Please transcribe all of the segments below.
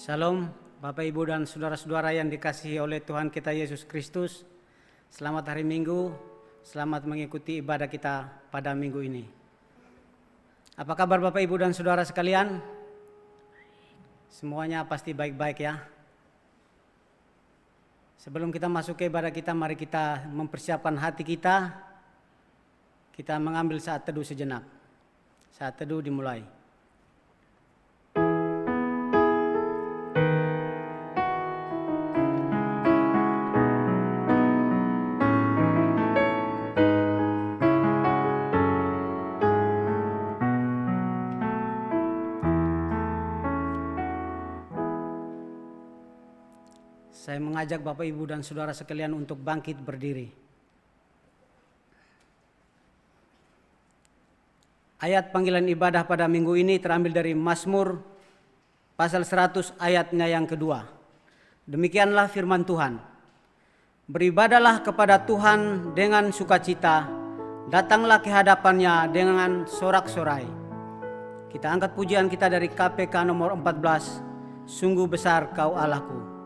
Shalom Bapak Ibu dan saudara-saudara yang dikasihi oleh Tuhan kita Yesus Kristus. Selamat hari Minggu, selamat mengikuti ibadah kita pada minggu ini. Apa kabar Bapak Ibu dan saudara sekalian? Semuanya pasti baik-baik ya. Sebelum kita masuk ke ibadah kita, mari kita mempersiapkan hati kita. Kita mengambil saat teduh sejenak. Saat teduh dimulai. Saya mengajak Bapak Ibu dan saudara sekalian untuk bangkit berdiri. Ayat panggilan ibadah pada minggu ini terambil dari Mazmur pasal 100 ayatnya yang kedua. Demikianlah firman Tuhan. Beribadalah kepada Tuhan dengan sukacita, datanglah ke hadapannya dengan sorak-sorai. Kita angkat pujian kita dari KPK nomor 14, Sungguh Besar Kau Allahku.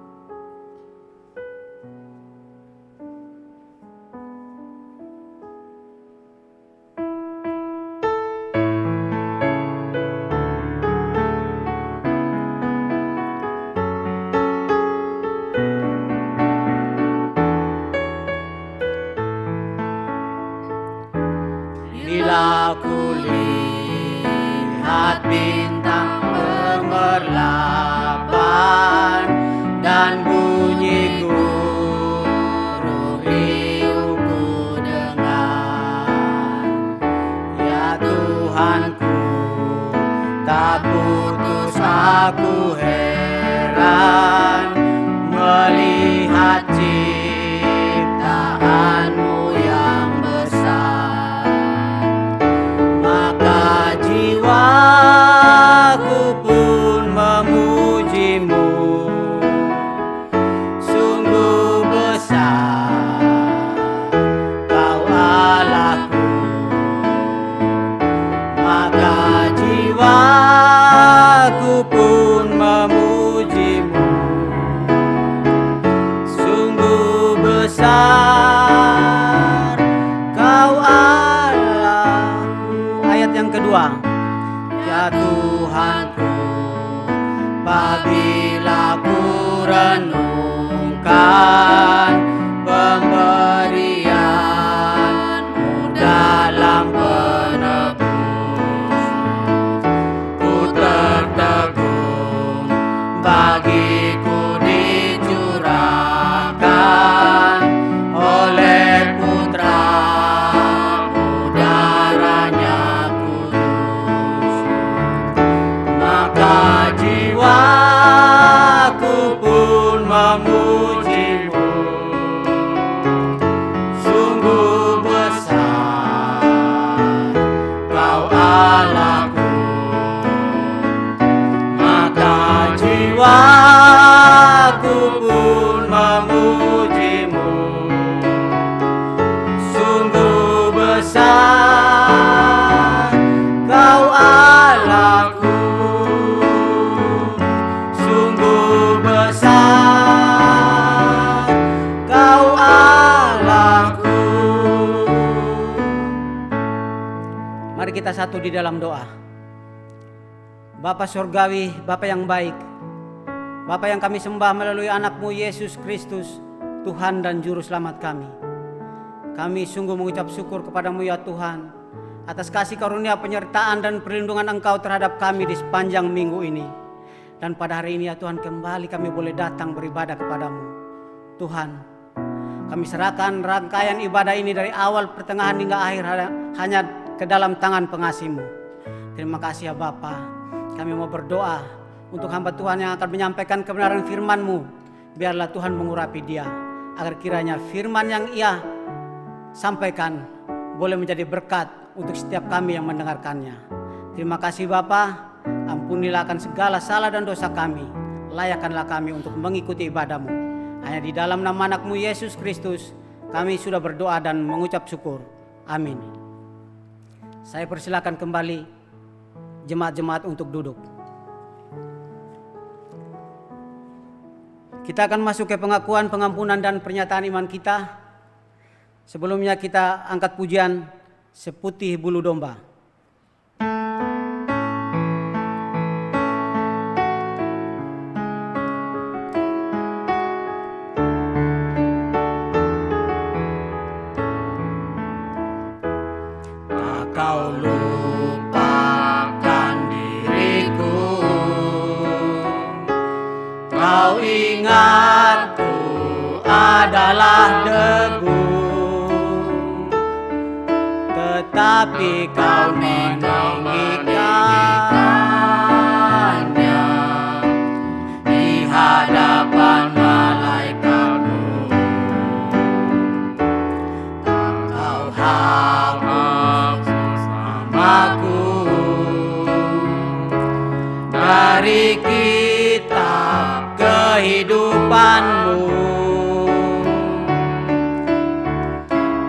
Bila kulihat bintang gemerlapan dan bunyi guru riuhku dengar, ya Tuhanku, tak putus aku heran melihat ciptaanmu yang besar. Maka jiwaku pun memujimu, sungguh besar Kau Allahku. Maka jiwaku pun memujimu, sungguh besar Kau Allahku. Ayat yang kedua. Ya Tuhanku, apabila ku renungkan pemberian-Mu dalam penebus, ku tertegun bagiku dicurahkan oleh Putra-Mu darahnya kudus. Maka jiwaku pun memujimu, sungguh besar Kau Allahku. Maka jiwaku pun memujimu, sungguh besar Kau Allahku. Sungguh besar Kau Allahku. Mari kita satu di dalam doa. Bapa Surgawi, Bapa yang baik, Bapa yang kami sembah melalui anak-Mu Yesus Kristus, Tuhan dan Juru Selamat kami. Kami sungguh mengucap syukur kepada-Mu ya Tuhan, atas kasih karunia penyertaan dan perlindungan Engkau terhadap kami di sepanjang minggu ini. Dan pada hari ini ya Tuhan, kembali kami boleh datang beribadah kepada-Mu. Tuhan, kami serahkan rangkaian ibadah ini dari awal, pertengahan hingga akhir hanya ke dalam tangan pengasih-Mu. Terima kasih ya Bapa. Kami mau berdoa untuk hamba Tuhan yang akan menyampaikan kebenaran firman-Mu. Biarlah Tuhan mengurapi dia, agar kiranya firman yang ia sampaikan boleh menjadi berkat untuk setiap kami yang mendengarkannya. Terima kasih Bapa. Ampunilah akan segala salah dan dosa kami. Layakkanlah kami untuk mengikuti ibadah-Mu. Hanya di dalam nama anak-Mu Yesus Kristus kami sudah berdoa dan mengucap syukur. Amin. Saya persilakan kembali jemaat-jemaat untuk duduk. Kita akan masuk ke pengakuan, pengampunan, dan pernyataan iman kita. Sebelumnya kita angkat pujian Seputih Bulu Domba. Tak kau lupakan diriku, kau ingat ku adalah debu, tetapi kau meninggikannya di hadapan malaikatmu. Kau hapus namaku dari kitab kehidupanmu.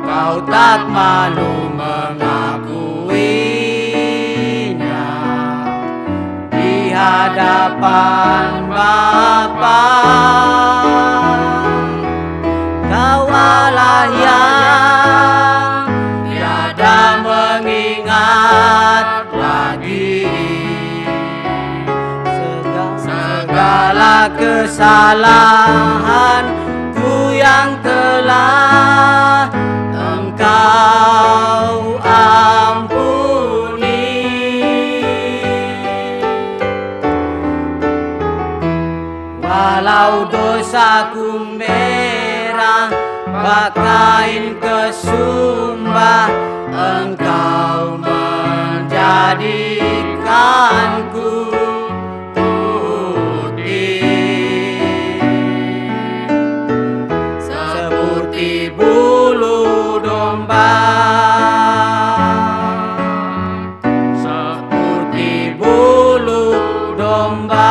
Kau tak malu mengakuinya di hadapan Bapa. Kau Allah yang tiada mengingat lagi segala kesalahanku yang telah Engkau ampuni. Walau dosaku merah bakain kesumba, Engkau menjadikanku seperti bulu domba, seperti bulu domba.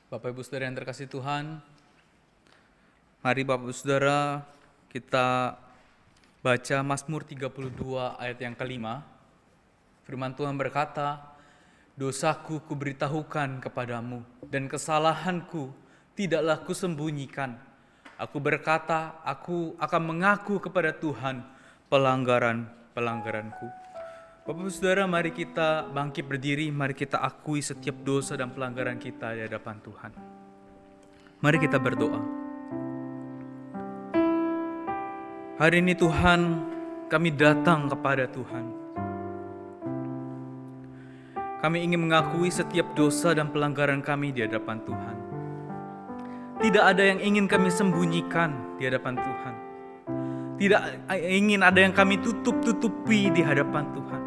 Bapak Ibu Saudara yang terkasih Tuhan, mari Bapak Ibu Saudara kita baca Mazmur 32 ayat yang kelima. Firman Tuhan berkata, dosaku kuberitahukan kepadamu dan kesalahanku tidaklah kusembunyikan. Aku berkata, aku akan mengaku kepada Tuhan pelanggaran-pelanggaranku. Bapak Ibu Saudara, mari kita bangkit berdiri, mari kita akui setiap dosa dan pelanggaran kita di hadapan Tuhan. Mari kita berdoa. Hari ini Tuhan, kami datang kepada Tuhan. Kami ingin mengakui setiap dosa dan pelanggaran kami di hadapan Tuhan. Tidak ada yang ingin kami sembunyikan di hadapan Tuhan. Tidak ingin ada yang kami tutup-tutupi di hadapan Tuhan.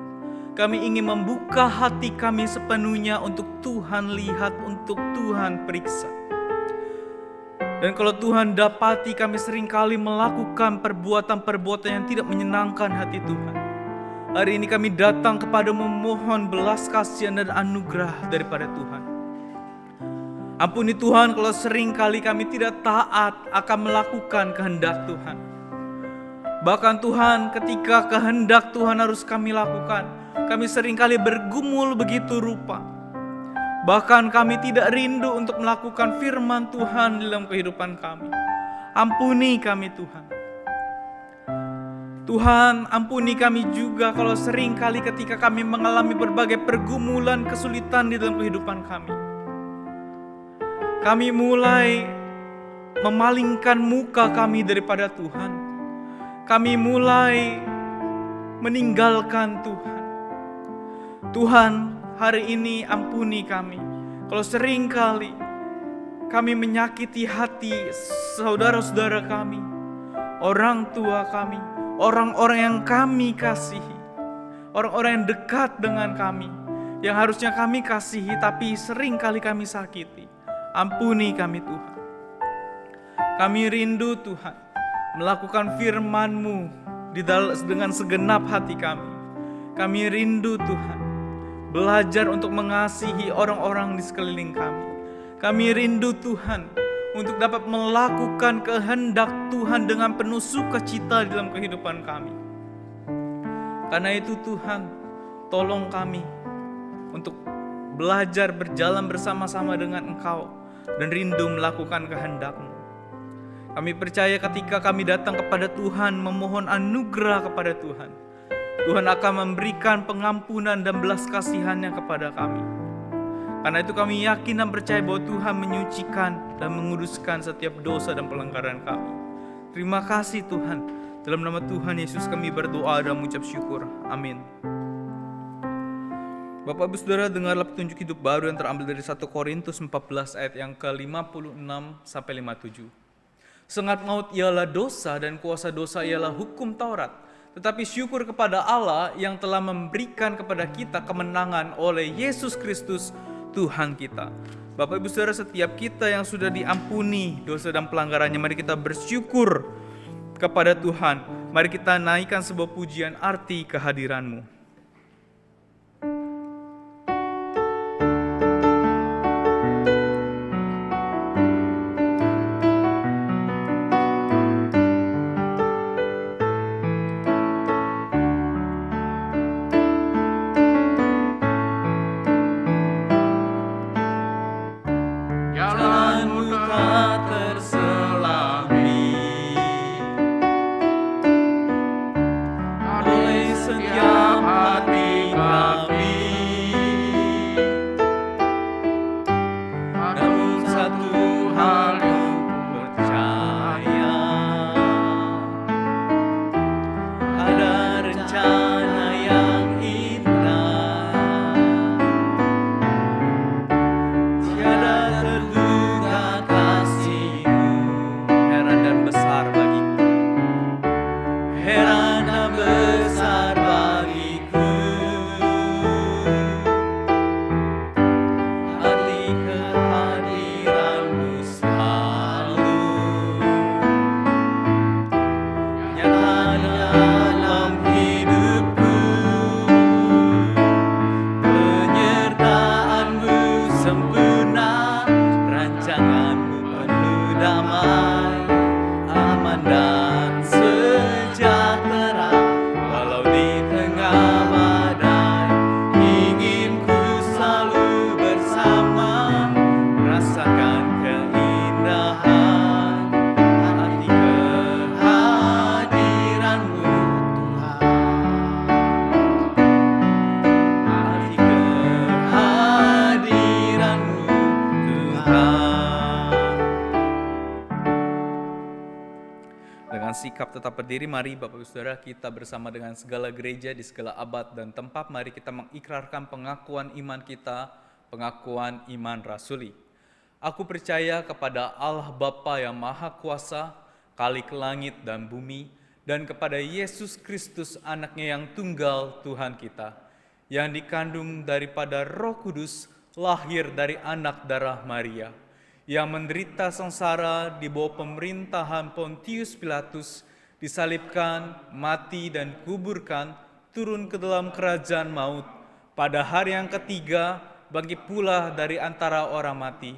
Kami ingin membuka hati kami sepenuhnya untuk Tuhan lihat, untuk Tuhan periksa. Dan kalau Tuhan dapati kami seringkali melakukan perbuatan-perbuatan yang tidak menyenangkan hati Tuhan, hari ini kami datang kepadamu memohon belas kasihan dan anugerah daripada Tuhan. Ampuni Tuhan kalau seringkali kami tidak taat akan melakukan kehendak Tuhan. Bahkan Tuhan, ketika kehendak Tuhan harus kami lakukan, kami seringkali bergumul begitu rupa. Bahkan kami tidak rindu untuk melakukan firman Tuhan dalam kehidupan kami. Ampuni kami Tuhan. Tuhan, ampuni kami juga kalau seringkali ketika kami mengalami berbagai pergumulan, kesulitan di dalam kehidupan kami. Kami mulai memalingkan muka kami daripada Tuhan. Kami mulai meninggalkan Tuhan. Tuhan, hari ini ampuni kami. Kalau seringkali kami menyakiti hati saudara-saudara kami, orang tua kami, orang-orang yang kami kasihi, orang-orang yang dekat dengan kami, yang harusnya kami kasihi tapi seringkali kami sakiti. Ampuni kami Tuhan. Kami rindu Tuhan melakukan firman-Mu dengan segenap hati kami. Kami rindu Tuhan belajar untuk mengasihi orang-orang di sekeliling kami. Kami rindu Tuhan untuk dapat melakukan kehendak Tuhan dengan penuh sukacita di dalam kehidupan kami. Karena itu Tuhan, tolong kami untuk belajar berjalan bersama-sama dengan Engkau dan rindu melakukan kehendak-Mu. Kami percaya ketika kami datang kepada Tuhan, memohon anugerah kepada Tuhan, Tuhan akan memberikan pengampunan dan belas kasihan-Nya kepada kami. Karena itu kami yakin dan percaya bahwa Tuhan menyucikan dan menguduskan setiap dosa dan pelanggaran kami. Terima kasih Tuhan. Dalam nama Tuhan Yesus kami berdoa dan mengucap syukur. Amin. Bapak Ibu Saudara, dengarlah petunjuk hidup baru yang terambil dari 1 Korintus 14 ayat yang ke-56 sampai 57. Sengat maut ialah dosa dan kuasa dosa ialah hukum Taurat. Tetapi syukur kepada Allah yang telah memberikan kepada kita kemenangan oleh Yesus Kristus Tuhan kita. Bapak Ibu Saudara, setiap kita yang sudah diampuni dosa dan pelanggarannya, mari kita bersyukur kepada Tuhan. Mari kita naikkan sebuah pujian arti kehadiran-Mu. Sikap tetap berdiri, mari Bapak Ibu Saudara, kita bersama dengan segala gereja di segala abad dan tempat, mari kita mengikrarkan pengakuan iman kita, pengakuan iman rasuli. Aku percaya kepada Allah Bapa yang Maha Kuasa, Khalik langit dan bumi, dan kepada Yesus Kristus anaknya yang tunggal Tuhan kita, yang dikandung daripada Roh Kudus, lahir dari anak darah Maria, yang menderita sengsara di bawah pemerintahan Pontius Pilatus, disalibkan, mati dan kuburkan, turun ke dalam kerajaan maut, pada hari yang ketiga bangkit pula dari antara orang mati,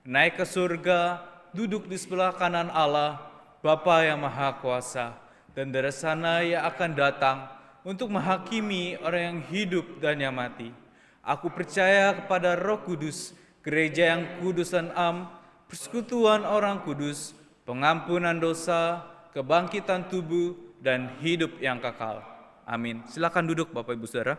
naik ke surga, duduk di sebelah kanan Allah, Bapa yang Maha Kuasa, dan dari sana Ia akan datang untuk menghakimi orang yang hidup dan yang mati. Aku percaya kepada Roh Kudus, gereja yang kudus dan am, persekutuan orang kudus, pengampunan dosa, kebangkitan tubuh, dan hidup yang kekal. Amin. Silakan duduk Bapak Ibu Saudara.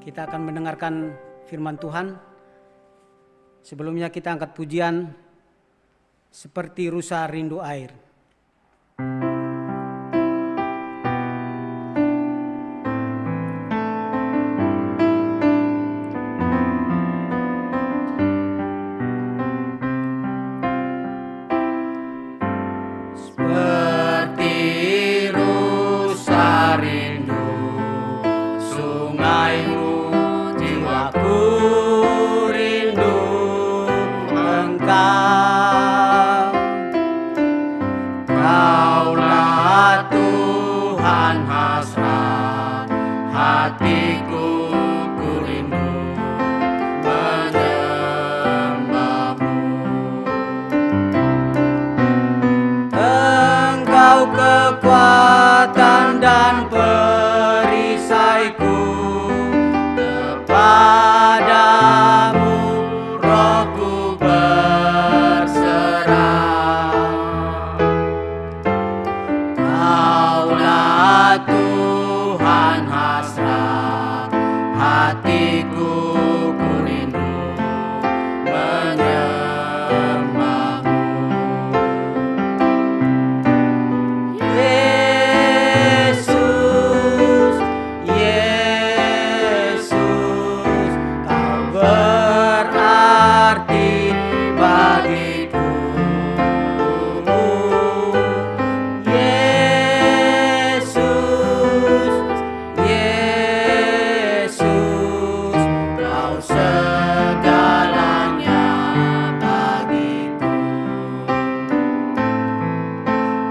Kita akan mendengarkan firman Tuhan. Sebelumnya kita angkat pujian Seperti Rusa Rindu Air. Seperti rusa Tuhan hasrat hatiku, ku rindu menyembah-Mu. Engkau kekuatan dan perisaiku, kepadamu rohku berserah. Kaulah Tuhan hasrat hatiku, ku rindu menyembah-Mu. Yesus, Yesus, Kau berarti bagiku. Yesus, Yesus, Kau segalanya bagiku.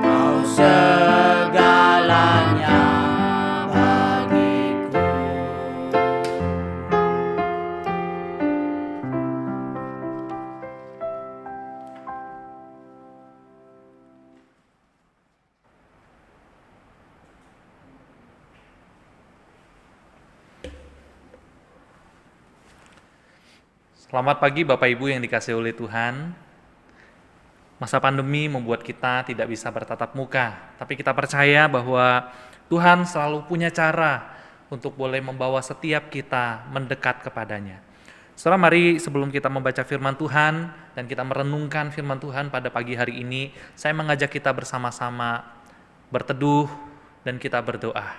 Kau segalanya bagiku. Selamat pagi Bapak Ibu yang dikasihi oleh Tuhan. Masa pandemi membuat kita tidak bisa bertatap muka, tapi kita percaya bahwa Tuhan selalu punya cara untuk boleh membawa setiap kita mendekat kepadanya. Saudara, mari sebelum kita membaca firman Tuhan dan kita merenungkan firman Tuhan pada pagi hari ini, saya mengajak kita bersama-sama berteduh dan kita berdoa.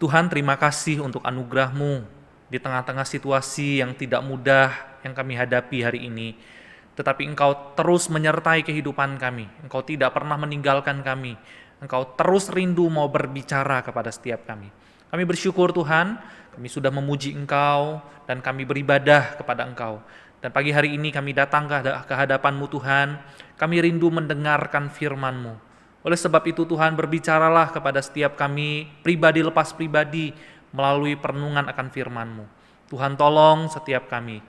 Tuhan, terima kasih untuk anugerah-Mu di tengah-tengah situasi yang tidak mudah yang kami hadapi hari ini. Tetapi Engkau terus menyertai kehidupan kami. Engkau tidak pernah meninggalkan kami. Engkau terus rindu mau berbicara kepada setiap kami. Kami bersyukur Tuhan, kami sudah memuji Engkau dan kami beribadah kepada Engkau. Dan pagi hari ini kami datang ke hadapan-Mu Tuhan. Kami rindu mendengarkan firman-Mu. Oleh sebab itu Tuhan, berbicaralah kepada setiap kami, pribadi lepas pribadi, melalui perenungan akan firman-Mu. Tuhan, tolong setiap kami,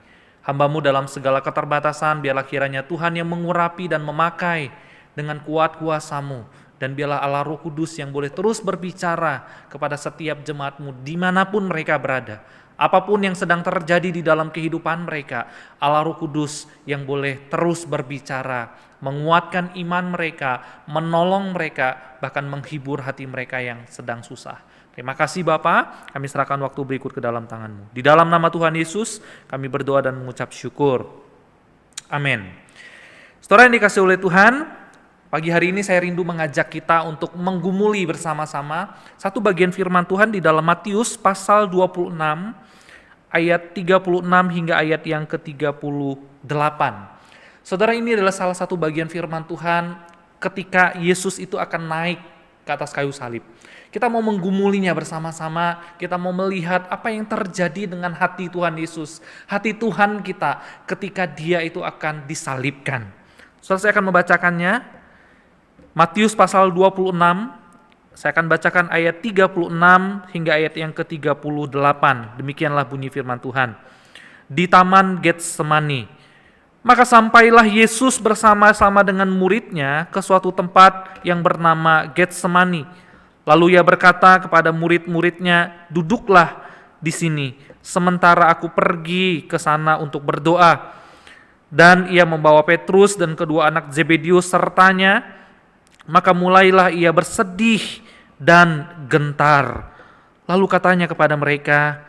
hamba-Mu dalam segala keterbatasan, biarlah kiranya Tuhan yang mengurapi dan memakai dengan kuat kuasa-Mu, dan biarlah Allah Roh Kudus yang boleh terus berbicara kepada setiap jemaat-Mu dimanapun mereka berada. Apapun yang sedang terjadi di dalam kehidupan mereka, Allah Roh Kudus yang boleh terus berbicara, menguatkan iman mereka, menolong mereka, bahkan menghibur hati mereka yang sedang susah. Terima kasih Bapa, kami serahkan waktu berikut ke dalam tangan-Mu. Di dalam nama Tuhan Yesus, kami berdoa dan mengucap syukur. Amin. Saudara yang dikasihi oleh Tuhan, pagi hari ini saya rindu mengajak kita untuk menggumuli bersama-sama satu bagian firman Tuhan di dalam Matius pasal 26, ayat 36 hingga ayat yang ke-38. Saudara, ini adalah salah satu bagian firman Tuhan ketika Yesus itu akan naik ke atas kayu salib. Kita mau menggumulinya bersama-sama, kita mau melihat apa yang terjadi dengan hati Tuhan Yesus, hati Tuhan kita ketika Dia itu akan disalibkan. Saudara, saya akan membacakannya. Matius pasal 26, saya akan bacakan ayat 36 hingga ayat yang ke-38. Demikianlah bunyi firman Tuhan. Di taman Getsemani, maka sampailah Yesus bersama-sama dengan muridnya ke suatu tempat yang bernama Getsemani. Lalu Ia berkata kepada murid-muridnya, "Duduklah di sini, sementara aku pergi ke sana untuk berdoa." Dan Ia membawa Petrus dan kedua anak Zebedius sertanya, maka mulailah Ia bersedih dan gentar. Lalu katanya kepada mereka,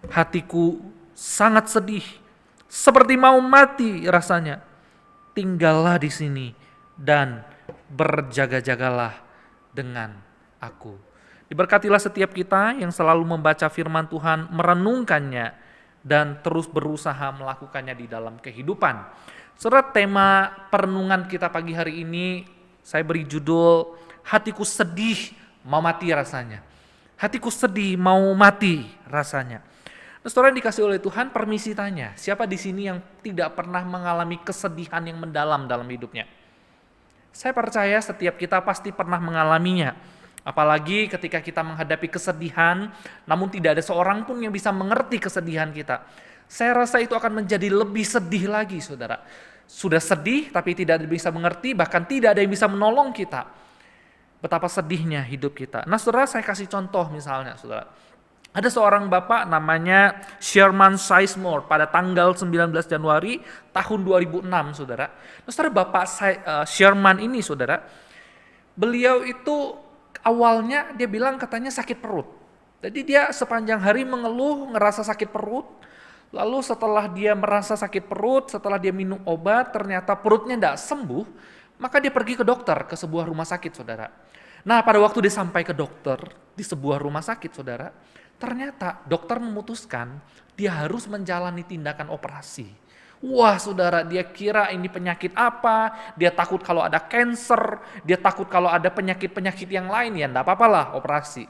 "Hatiku sangat sedih, seperti mau mati rasanya. Tinggallah di sini dan berjaga-jagalah dengan aku." Diberkatilah setiap kita yang selalu membaca firman Tuhan, merenungkannya, dan terus berusaha melakukannya di dalam kehidupan. Saudara, tema perenungan kita pagi hari ini saya beri judul, "Hatiku sedih mau mati rasanya." Hatiku sedih mau mati rasanya. Nah, saudara yang dikasih oleh Tuhan, permisi tanya, siapa di sini yang tidak pernah mengalami kesedihan yang mendalam dalam hidupnya? Saya percaya setiap kita pasti pernah mengalaminya. Apalagi ketika kita menghadapi kesedihan, namun tidak ada seorang pun yang bisa mengerti kesedihan kita. Saya rasa itu akan menjadi lebih sedih lagi, saudara. Sudah sedih tapi tidak bisa mengerti, bahkan tidak ada yang bisa menolong kita. Betapa sedihnya hidup kita. Nah saudara, saya kasih contoh misalnya, saudara. Ada seorang bapak namanya Sherman Sizemore pada tanggal 19 Januari tahun 2006, saudara. Nah saudara, bapak Sherman ini, saudara, beliau itu awalnya dia bilang katanya sakit perut. Jadi dia sepanjang hari mengeluh, ngerasa sakit perut. Lalu setelah dia merasa sakit perut, setelah dia minum obat, ternyata perutnya tidak sembuh, maka dia pergi ke dokter, ke sebuah rumah sakit, saudara. Nah pada waktu dia sampai ke dokter, di sebuah rumah sakit, saudara, ternyata dokter memutuskan dia harus menjalani tindakan operasi. Wah saudara, dia kira ini penyakit apa, dia takut kalau ada kanker, dia takut kalau ada penyakit-penyakit yang lain, ya enggak apa-apalah operasi.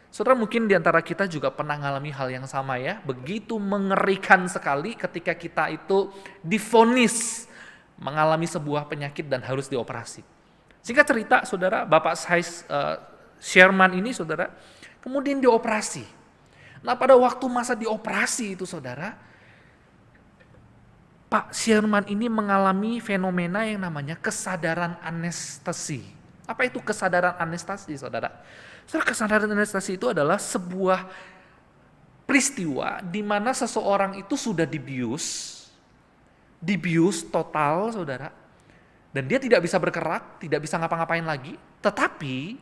Saudara, mungkin diantara kita juga pernah mengalami hal yang sama ya, begitu mengerikan sekali ketika kita itu divonis mengalami sebuah penyakit dan harus dioperasi. Singkat cerita, saudara, Bapak Sherman ini, saudara, kemudian dioperasi. Nah pada waktu masa dioperasi itu, saudara, Pak Sherman ini mengalami fenomena yang namanya kesadaran anestesi. Apa itu kesadaran anestesi, saudara? Saudara, kesadaran anestesi itu adalah sebuah peristiwa di mana seseorang itu sudah dibius total, saudara, dan dia tidak bisa bergerak, tidak bisa ngapa-ngapain lagi, tetapi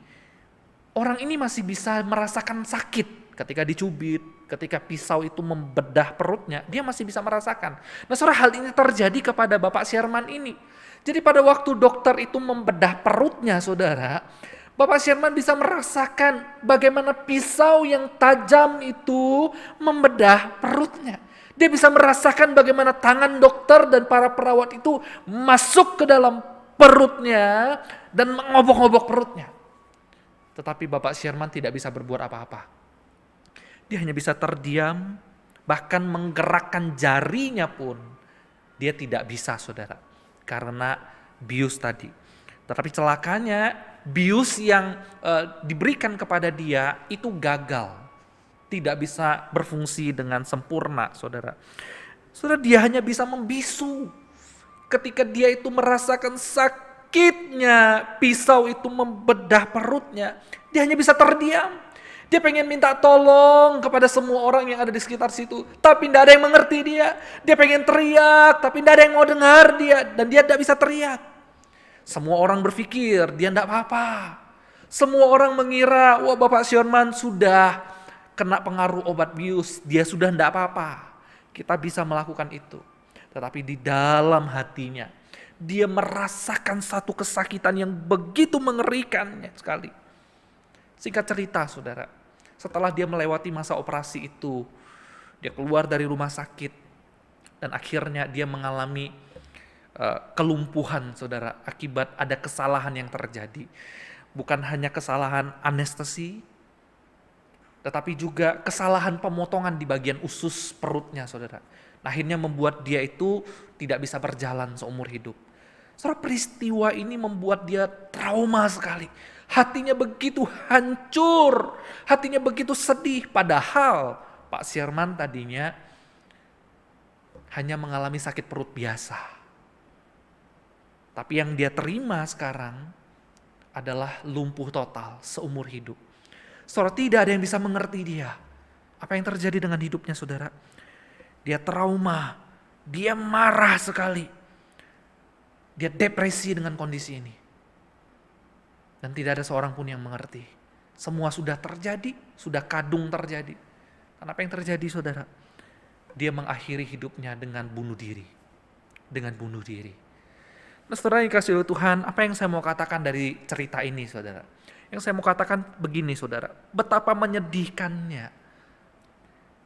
orang ini masih bisa merasakan sakit ketika dicubit, ketika pisau itu membedah perutnya, dia masih bisa merasakan. Nah saudara, hal ini terjadi kepada Bapak Sherman ini. Jadi pada waktu dokter itu membedah perutnya, saudara, Bapak Sherman bisa merasakan bagaimana pisau yang tajam itu membedah perutnya. Dia bisa merasakan bagaimana tangan dokter dan para perawat itu masuk ke dalam perutnya dan mengobok-obok perutnya. Tetapi Bapak Sherman tidak bisa berbuat apa-apa. Dia hanya bisa terdiam, bahkan menggerakkan jarinya pun dia tidak bisa, saudara, karena bius tadi. Tetapi celakanya bius yang diberikan kepada dia itu gagal, tidak bisa berfungsi dengan sempurna, saudara. Saudara, dia hanya bisa membisu. Ketika dia itu merasakan sakitnya pisau itu membedah perutnya, dia hanya bisa terdiam. Dia pengen minta tolong kepada semua orang yang ada di sekitar situ, tapi tidak ada yang mengerti dia. Dia pengen teriak, tapi tidak ada yang mau dengar dia, dan dia tidak bisa teriak. Semua orang berpikir dia tidak apa-apa. Semua orang mengira, wah Bapak Sherman sudah kena pengaruh obat bius, dia sudah tidak apa-apa. Kita bisa melakukan itu. Tetapi di dalam hatinya, dia merasakan satu kesakitan yang begitu mengerikan sekali. Singkat cerita, saudara, setelah dia melewati masa operasi itu, dia keluar dari rumah sakit, dan akhirnya dia mengalami kelumpuhan, saudara, akibat ada kesalahan yang terjadi. Bukan hanya kesalahan anestesi, tetapi juga kesalahan pemotongan di bagian usus perutnya, saudara. Akhirnya membuat dia itu tidak bisa berjalan seumur hidup. Saudara, peristiwa ini membuat dia trauma sekali. Hatinya begitu hancur, hatinya begitu sedih. Padahal Pak Sherman tadinya hanya mengalami sakit perut biasa. Tapi yang dia terima sekarang adalah lumpuh total seumur hidup. Saudara, tidak ada yang bisa mengerti dia. Apa yang terjadi dengan hidupnya, saudara? Dia trauma, dia marah sekali. Dia depresi dengan kondisi ini. Dan tidak ada seorang pun yang mengerti. Semua sudah terjadi, sudah kadung terjadi. Dan apa yang terjadi, saudara? Dia mengakhiri hidupnya dengan bunuh diri. Dengan bunuh diri. Nah, saudara yang kasih oleh Tuhan, apa yang saya mau katakan dari cerita ini, saudara? Yang saya mau katakan begini, saudara. Betapa menyedihkannya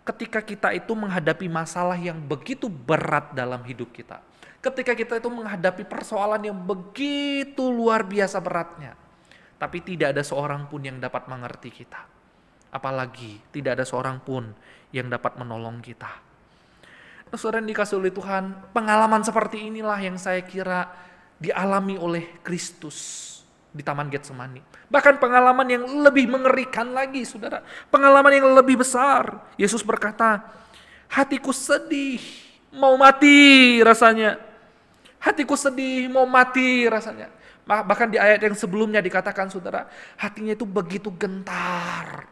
ketika kita itu menghadapi masalah yang begitu berat dalam hidup kita. Ketika kita itu menghadapi persoalan yang begitu luar biasa beratnya. Tapi tidak ada seorang pun yang dapat mengerti kita. Apalagi tidak ada seorang pun yang dapat menolong kita. Nah, saudara yang dikasih oleh Tuhan, pengalaman seperti inilah yang saya kira dialami oleh Kristus di Taman Getsemani. Bahkan pengalaman yang lebih mengerikan lagi, saudara. Pengalaman yang lebih besar. Yesus berkata, hatiku sedih, mau mati rasanya. Hatiku sedih, mau mati rasanya. Bahkan di ayat yang sebelumnya dikatakan, saudara, hatinya itu begitu gentar.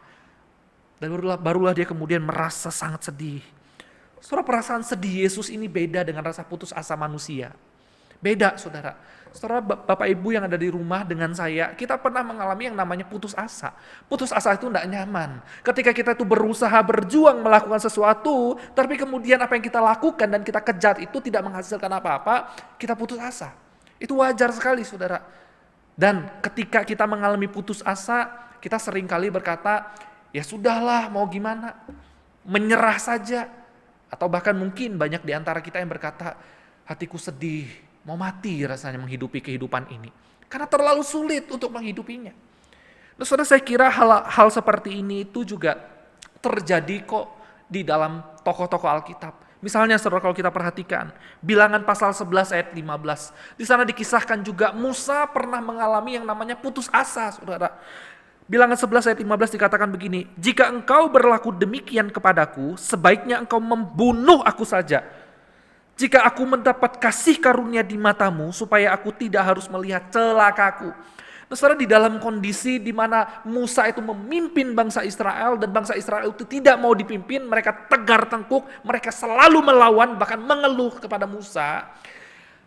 Dan barulah dia kemudian merasa sangat sedih. Saudara, perasaan sedih Yesus ini beda dengan rasa putus asa manusia. Beda, saudara. Saudara, Bapak Ibu yang ada di rumah dengan saya, kita pernah mengalami yang namanya putus asa. Putus asa itu tidak nyaman. Ketika kita itu berusaha berjuang melakukan sesuatu, tapi kemudian apa yang kita lakukan dan kita kejar itu tidak menghasilkan apa-apa, kita putus asa. Itu wajar sekali, saudara. Dan ketika kita mengalami putus asa, kita seringkali berkata, ya sudahlah, mau gimana? Menyerah saja. Atau bahkan mungkin banyak di antara kita yang berkata, hatiku sedih, mau mati rasanya menghidupi kehidupan ini. Karena terlalu sulit untuk menghidupinya. Nah, saudara, saya kira hal seperti ini itu juga terjadi kok di dalam tokoh-tokoh Alkitab. Misalnya, saudara, kalau kita perhatikan, Bilangan pasal 11 ayat 15. Di sana dikisahkan juga Musa pernah mengalami yang namanya putus asa, saudara. Bilangan 11 ayat 15 dikatakan begini, jika engkau berlaku demikian kepadaku, sebaiknya engkau membunuh aku saja. Jika aku mendapat kasih karunia di matamu, supaya aku tidak harus melihat celakaku. Nah, saudara, di dalam kondisi di mana Musa itu memimpin bangsa Israel, dan bangsa Israel itu tidak mau dipimpin, mereka tegar tengkuk, mereka selalu melawan, bahkan mengeluh kepada Musa.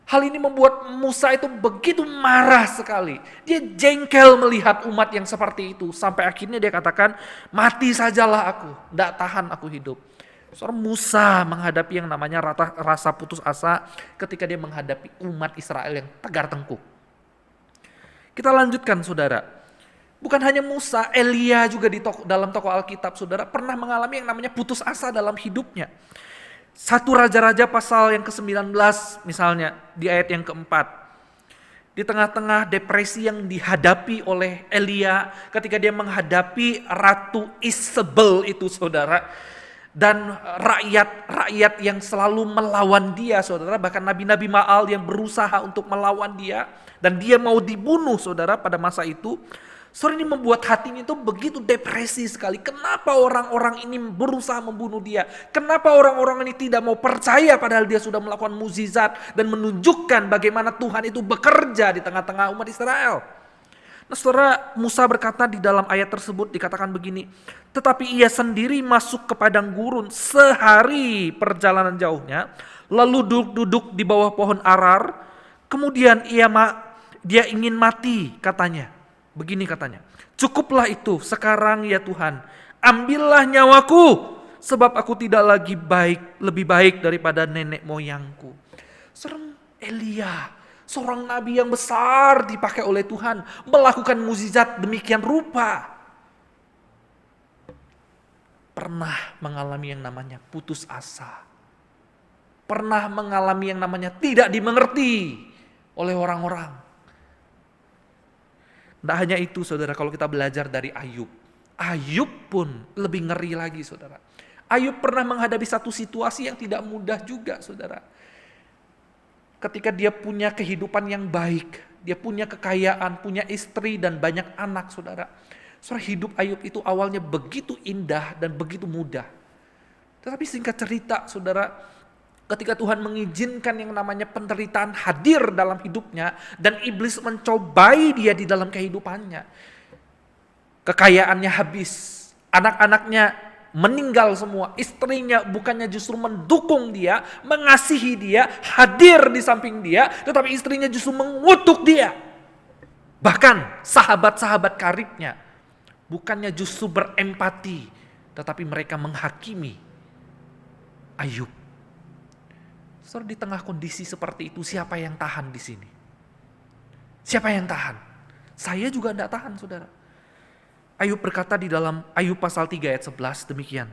Hal ini membuat Musa itu begitu marah sekali. Dia jengkel melihat umat yang seperti itu. Sampai akhirnya dia katakan, mati sajalah aku, tidak tahan aku hidup. Seorang Musa menghadapi yang namanya rasa putus asa ketika dia menghadapi umat Israel yang tegar tengkuk. Kita lanjutkan, saudara. Bukan hanya Musa, Elia juga dalam tokoh Alkitab, saudara, pernah mengalami yang namanya putus asa dalam hidupnya. 1 Raja-Raja pasal yang ke-19 misalnya, di ayat yang keempat. Di tengah-tengah depresi yang dihadapi oleh Elia ketika dia menghadapi Ratu Isabel itu, saudara. Dan rakyat yang selalu melawan dia, saudara. Bahkan nabi-nabi Baal yang berusaha untuk melawan dia. Dan dia mau dibunuh, saudara, pada masa itu. Saudara, ini membuat hatinya itu begitu depresi sekali. Kenapa orang-orang ini berusaha membunuh dia? Kenapa orang-orang ini tidak mau percaya padahal dia sudah melakukan mukjizat dan menunjukkan bagaimana Tuhan itu bekerja di tengah-tengah umat Israel? Nah, saudara, Musa berkata di dalam ayat tersebut dikatakan begini, tetapi ia sendiri masuk ke padang gurun sehari perjalanan jauhnya, lalu duduk di bawah pohon arar, kemudian dia ingin mati, katanya. Begini katanya, cukuplah itu sekarang ya Tuhan, ambillah nyawaku, sebab aku tidak lagi lebih baik daripada nenek moyangku. Serem Elia, seorang nabi yang besar dipakai oleh Tuhan, melakukan mukjizat demikian rupa. Pernah mengalami yang namanya putus asa. Pernah mengalami yang namanya tidak dimengerti oleh orang-orang. Tidak hanya itu, saudara, kalau kita belajar dari Ayub. Ayub pun lebih ngeri lagi, saudara. Ayub pernah menghadapi satu situasi yang tidak mudah juga, saudara. Ketika dia punya kehidupan yang baik, dia punya kekayaan, punya istri dan banyak anak, saudara. Saudara, hidup Ayub itu awalnya begitu indah dan begitu mudah. Tetapi singkat cerita, saudara, ketika Tuhan mengizinkan yang namanya penderitaan hadir dalam hidupnya dan iblis mencobai dia di dalam kehidupannya. Kekayaannya habis, anak-anaknya meninggal semua, istrinya bukannya justru mendukung dia, mengasihi dia, hadir di samping dia, tetapi istrinya justru mengutuk dia. Bahkan sahabat-sahabat karibnya bukannya justru berempati, tetapi mereka menghakimi Ayub. Saudara, di tengah kondisi seperti itu, siapa yang tahan di sini? Siapa yang tahan? Saya juga tidak tahan, saudara. Ayub berkata di dalam Ayub pasal 3 ayat 11 demikian.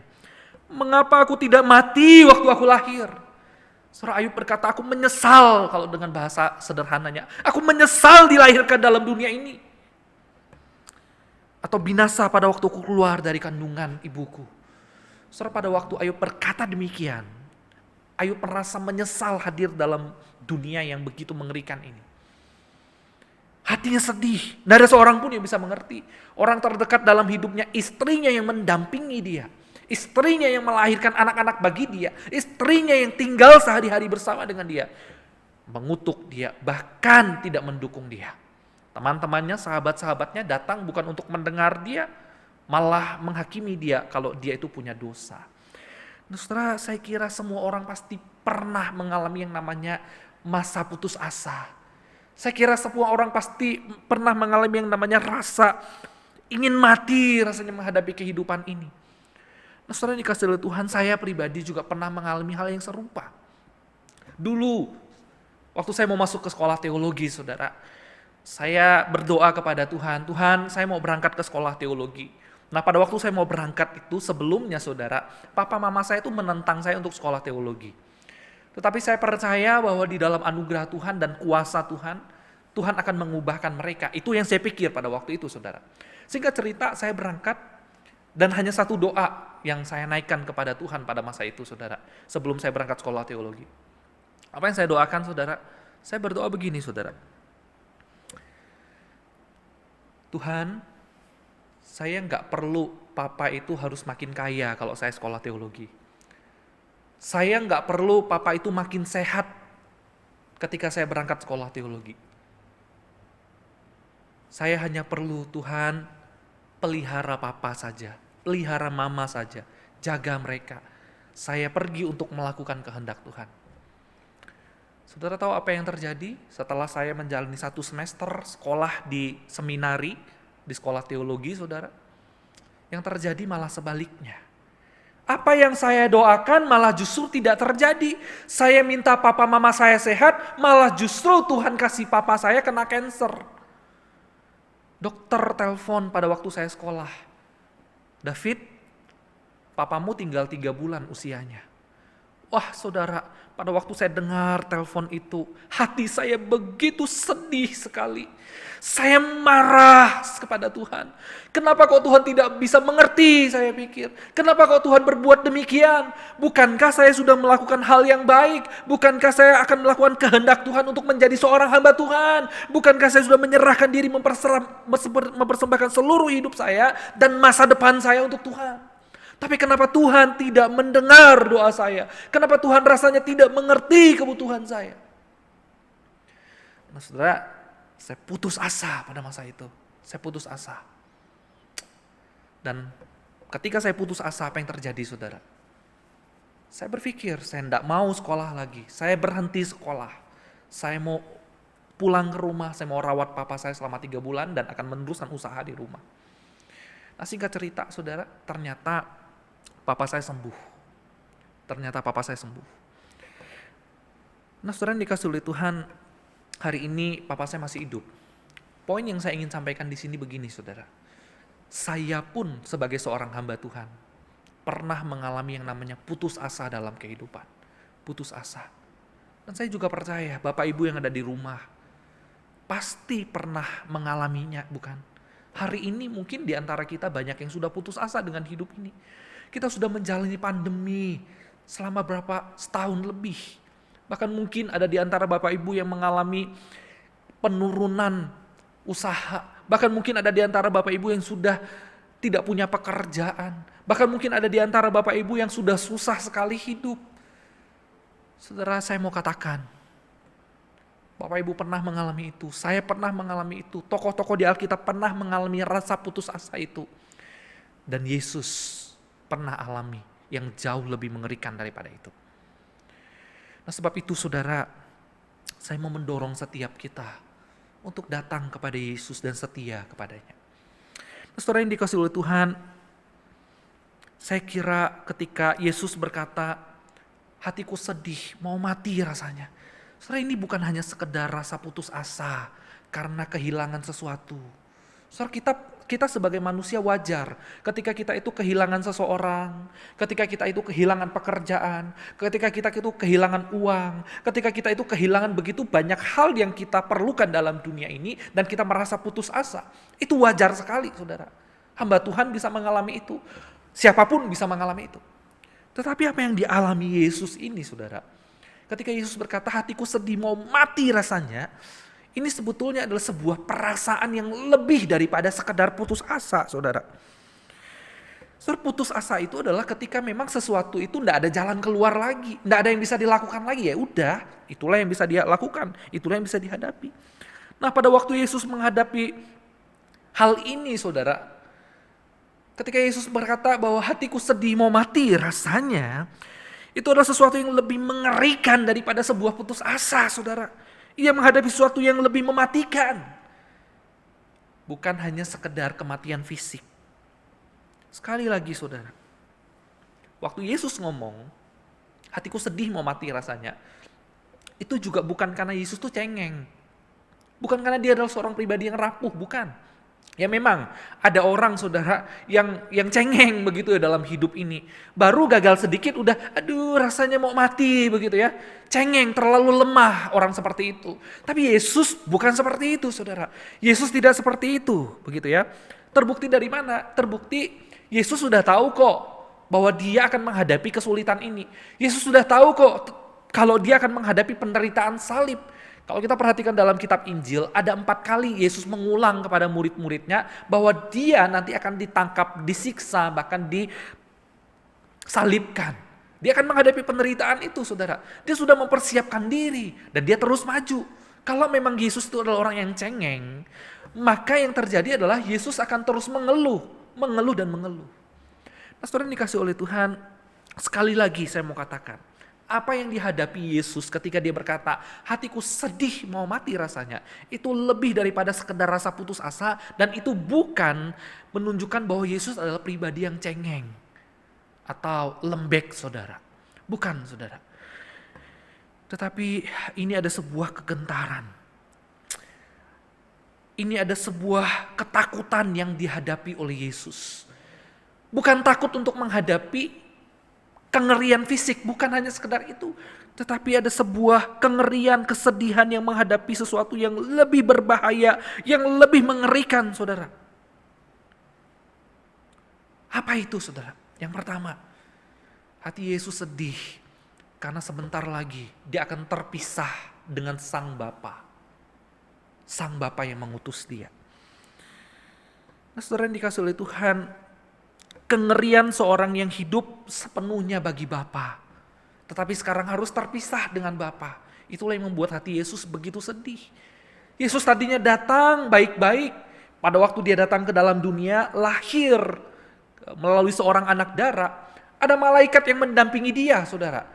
Mengapa aku tidak mati waktu aku lahir? Saudara, Ayub berkata, aku menyesal, kalau dengan bahasa sederhananya. Aku menyesal dilahirkan dalam dunia ini. Atau binasa pada waktu aku keluar dari kandungan ibuku. Saudara, pada waktu Ayub berkata demikian, Ayub merasa menyesal hadir dalam dunia yang begitu mengerikan ini. Hatinya sedih, tidak ada seorang pun yang bisa mengerti. Orang terdekat dalam hidupnya, istrinya yang mendampingi dia. Istrinya yang melahirkan anak-anak bagi dia. Istrinya yang tinggal sehari-hari bersama dengan dia. Mengutuk dia, bahkan tidak mendukung dia. Teman-temannya, sahabat-sahabatnya datang bukan untuk mendengar dia, malah menghakimi dia kalau dia itu punya dosa. Nah, saudara, saya kira semua orang pasti pernah mengalami yang namanya masa putus asa. Saya kira semua orang pasti pernah mengalami yang namanya rasa ingin mati rasanya menghadapi kehidupan ini. Nah, saudara dikasih oleh Tuhan, saya pribadi juga pernah mengalami hal yang serupa. Dulu, waktu saya mau masuk ke sekolah teologi, saudara, saya berdoa kepada Tuhan, Tuhan saya mau berangkat ke sekolah teologi. Nah pada waktu saya mau berangkat itu sebelumnya saudara, papa mama saya itu menentang saya untuk sekolah teologi. Tetapi saya percaya bahwa di dalam anugerah Tuhan dan kuasa Tuhan, Tuhan akan mengubahkan mereka. Itu yang saya pikir pada waktu itu saudara. Singkat cerita saya berangkat dan hanya satu doa yang saya naikkan kepada Tuhan pada masa itu saudara. Sebelum saya berangkat sekolah teologi. Apa yang saya doakan saudara? Saya berdoa begini saudara. Tuhan, saya nggak perlu papa itu harus makin kaya kalau saya sekolah teologi. Saya nggak perlu papa itu makin sehat ketika saya berangkat sekolah teologi. Saya hanya perlu Tuhan pelihara papa saja, pelihara mama saja, jaga mereka. Saya pergi untuk melakukan kehendak Tuhan. Saudara tahu apa yang terjadi setelah saya menjalani 1 semester sekolah di seminari, di sekolah teologi saudara? Yang terjadi malah sebaliknya. Apa yang saya doakan malah justru tidak terjadi. Saya minta papa mama saya sehat, malah justru Tuhan kasih papa saya kena kanker. Dokter telepon pada waktu saya sekolah. David, papamu tinggal 3 bulan usianya. Wah saudara, pada waktu saya dengar telepon itu, hati saya begitu sedih sekali. Saya marah kepada Tuhan. Kenapa kok Tuhan tidak bisa mengerti, saya pikir. Kenapa kok Tuhan berbuat demikian? Bukankah saya sudah melakukan hal yang baik? Bukankah saya akan melakukan kehendak Tuhan untuk menjadi seorang hamba Tuhan? Bukankah saya sudah menyerahkan diri mempersembahkan seluruh hidup saya dan masa depan saya untuk Tuhan? Tapi kenapa Tuhan tidak mendengar doa saya? Kenapa Tuhan rasanya tidak mengerti kebutuhan saya? Nah saudara, saya putus asa pada masa itu. Saya putus asa. Dan ketika saya putus asa, apa yang terjadi saudara? Saya berpikir, saya tidak mau sekolah lagi. Saya berhenti sekolah. Saya mau pulang ke rumah, saya mau rawat papa saya selama 3 bulan dan akan meneruskan usaha di rumah. Nah singkat cerita saudara, ternyata papa saya sembuh. Ternyata papa saya sembuh. Nah saudara yang dikasih oleh Tuhan, hari ini papa saya masih hidup. Poin yang saya ingin sampaikan di sini begini saudara. Saya pun sebagai seorang hamba Tuhan, pernah mengalami yang namanya putus asa dalam kehidupan. Putus asa. Dan saya juga percaya Bapak Ibu yang ada di rumah, pasti pernah mengalaminya bukan? Hari ini mungkin di antara kita banyak yang sudah putus asa dengan hidup ini. Kita sudah menjalani pandemi selama setahun lebih. Bahkan mungkin ada di antara Bapak Ibu yang mengalami penurunan usaha. Bahkan mungkin ada di antara Bapak Ibu yang sudah tidak punya pekerjaan. Bahkan mungkin ada di antara Bapak Ibu yang sudah susah sekali hidup. Saudara, saya mau katakan, Bapak Ibu pernah mengalami itu, saya pernah mengalami itu, tokoh-tokoh di Alkitab pernah mengalami rasa putus asa itu. Dan Yesus pernah alami yang jauh lebih mengerikan daripada itu. Nah sebab itu saudara, saya mau mendorong setiap kita untuk datang kepada Yesus dan setia kepadanya. Nah, saudara yang dikasihi oleh Tuhan, saya kira ketika Yesus berkata, hatiku sedih, mau mati rasanya. Saudara, ini bukan hanya sekedar rasa putus asa karena kehilangan sesuatu. Saudara, kita sebagai manusia wajar ketika kita itu kehilangan seseorang, ketika kita itu kehilangan pekerjaan, ketika kita itu kehilangan uang, ketika kita itu kehilangan begitu banyak hal yang kita perlukan dalam dunia ini dan kita merasa putus asa. Itu wajar sekali saudara. Hamba Tuhan bisa mengalami itu. Siapapun bisa mengalami itu. Tetapi apa yang dialami Yesus ini saudara? Ketika Yesus berkata hatiku sedih mau mati rasanya, Ini sebetulnya adalah sebuah perasaan yang lebih daripada sekedar putus asa, saudara. Saudara, putus asa itu adalah ketika memang sesuatu itu tidak ada jalan keluar lagi, tidak ada yang bisa dilakukan lagi, ya udah, itulah yang bisa dia lakukan, itulah yang bisa dihadapi. Nah, pada waktu Yesus menghadapi hal ini, saudara, ketika Yesus berkata bahwa hatiku sedih mau mati rasanya, itu adalah sesuatu yang lebih mengerikan daripada sebuah putus asa, saudara. Ia menghadapi sesuatu yang lebih mematikan. Bukan hanya sekedar kematian fisik. Sekali lagi, saudara, waktu Yesus ngomong, hatiku sedih mau mati rasanya, itu juga bukan karena Yesus tuh cengeng. Bukan karena dia adalah seorang pribadi yang rapuh, bukan. Ya memang ada orang, saudara, yang cengeng begitu ya dalam hidup ini. Baru gagal sedikit udah aduh rasanya mau mati begitu ya. Cengeng, terlalu lemah orang seperti itu. Tapi Yesus bukan seperti itu, saudara. Yesus tidak seperti itu begitu ya. Terbukti dari mana? Terbukti Yesus sudah tahu kok bahwa dia akan menghadapi kesulitan ini. Yesus sudah tahu kok kalau dia akan menghadapi penderitaan salib. Kalau kita perhatikan dalam kitab Injil, ada 4 kali Yesus mengulang kepada murid-muridnya bahwa dia nanti akan ditangkap, disiksa, bahkan disalibkan. Dia akan menghadapi penderitaan itu, saudara. Dia sudah mempersiapkan diri dan dia terus maju. Kalau memang Yesus itu adalah orang yang cengeng, maka yang terjadi adalah Yesus akan terus mengeluh dan mengeluh. Nah, saudara dikasih oleh Tuhan, sekali lagi saya mau katakan, apa yang dihadapi Yesus ketika dia berkata, hatiku sedih mau mati rasanya, itu lebih daripada sekedar rasa putus asa, dan itu bukan menunjukkan bahwa Yesus adalah pribadi yang cengeng atau lembek, saudara. Bukan, saudara. Tetapi ini ada sebuah kegentaran. Ini ada sebuah ketakutan yang dihadapi oleh Yesus. Bukan takut untuk menghadapi kengerian fisik, bukan hanya sekedar itu. Tetapi ada sebuah kengerian, kesedihan yang menghadapi sesuatu yang lebih berbahaya, yang lebih mengerikan, saudara. Apa itu, saudara? Yang pertama, hati Yesus sedih karena sebentar lagi dia akan terpisah dengan Sang Bapa. Sang Bapa yang mengutus dia. Nah, saudara yang dikasih oleh Tuhan, kengerian seorang yang hidup sepenuhnya bagi Bapa, tetapi sekarang harus terpisah dengan Bapa. Itulah yang membuat hati Yesus begitu sedih. Yesus tadinya datang baik-baik. Pada waktu dia datang ke dalam dunia, lahir melalui seorang anak darah. Ada malaikat yang mendampingi dia, saudara.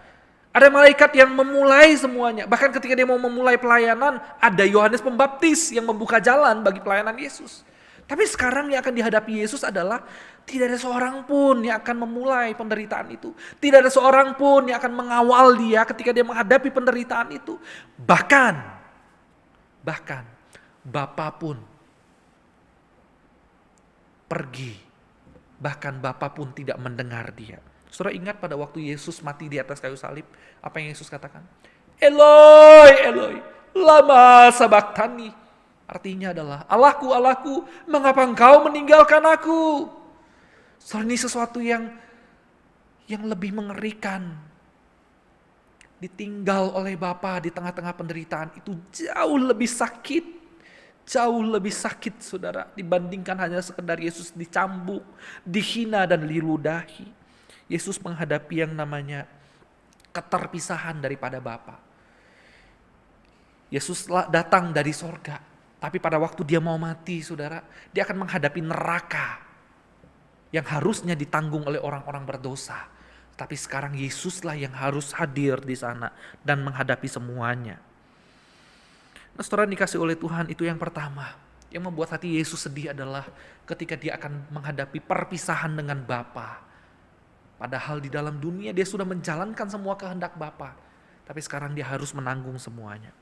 Ada malaikat yang memulai semuanya. Bahkan ketika dia mau memulai pelayanan, ada Yohanes Pembaptis yang membuka jalan bagi pelayanan Yesus. Tapi sekarang yang akan dihadapi Yesus adalah tidak ada seorang pun yang akan memulai penderitaan itu. Tidak ada seorang pun yang akan mengawal dia ketika dia menghadapi penderitaan itu. Bahkan Bapa pun pergi. Bahkan Bapa pun tidak mendengar dia. Saudara ingat pada waktu Yesus mati di atas kayu salib, apa yang Yesus katakan? Eloi, Eloi, lama sabachthani. Artinya adalah, Allahku, Allahku, mengapa engkau meninggalkan aku? Saudara, ini sesuatu yang lebih mengerikan. Ditinggal oleh Bapa di tengah-tengah penderitaan itu jauh lebih sakit. Jauh lebih sakit, saudara, dibandingkan hanya sekedar Yesus dicambuk, dihina dan diludahi. Yesus menghadapi yang namanya keterpisahan daripada Bapa. Yesus datang dari sorga, tapi pada waktu dia mau mati, saudara, dia akan menghadapi neraka yang harusnya ditanggung oleh orang-orang berdosa. Tapi sekarang Yesuslah yang harus hadir di sana dan menghadapi semuanya. Nah, saudara dikasih oleh Tuhan, itu yang pertama. Yang membuat hati Yesus sedih adalah ketika dia akan menghadapi perpisahan dengan Bapa. Padahal di dalam dunia dia sudah menjalankan semua kehendak Bapa. Tapi sekarang dia harus menanggung semuanya.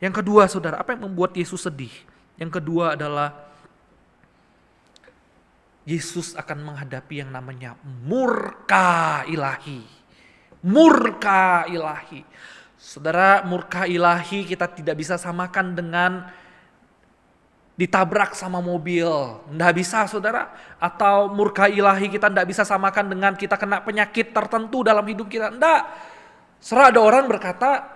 Yang kedua, saudara, apa yang membuat Yesus sedih? Yang kedua adalah Yesus akan menghadapi yang namanya murka ilahi. Murka ilahi. Saudara, murka ilahi kita tidak bisa samakan dengan ditabrak sama mobil. Nggak bisa, saudara. Atau murka ilahi kita nggak bisa samakan dengan kita kena penyakit tertentu dalam hidup kita. Nggak. Saudara, ada orang berkata,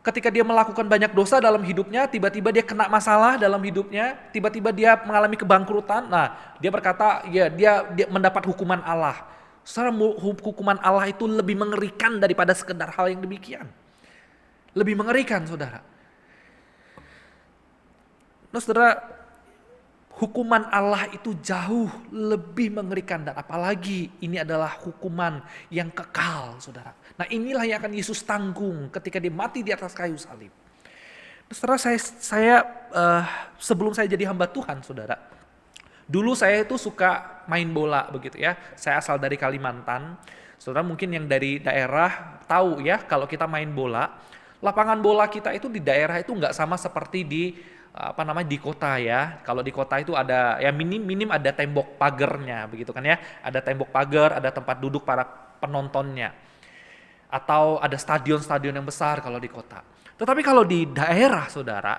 Ketika dia melakukan banyak dosa dalam hidupnya, tiba-tiba dia kena masalah dalam hidupnya, tiba-tiba dia mengalami kebangkrutan. Nah, dia berkata, ya dia mendapat hukuman Allah. Saudara, hukuman Allah itu lebih mengerikan daripada sekedar hal yang demikian. Lebih mengerikan, saudara. Nah, saudara, hukuman Allah itu jauh lebih mengerikan, dan apalagi ini adalah hukuman yang kekal, saudara. Nah, inilah yang akan Yesus tanggung ketika dia mati di atas kayu salib. Saudara, saya sebelum saya jadi hamba Tuhan, saudara, dulu saya itu suka main bola begitu ya. Saya asal dari Kalimantan. Saudara mungkin yang dari daerah tahu ya, kalau kita main bola, lapangan bola kita itu di daerah itu nggak sama seperti di di kota ya. Kalau di kota itu ada ya minim ada tembok pagernya begitu kan ya. Ada tembok pagar, ada tempat duduk para penontonnya. Atau ada stadion-stadion yang besar kalau di kota. Tetapi kalau di daerah, saudara,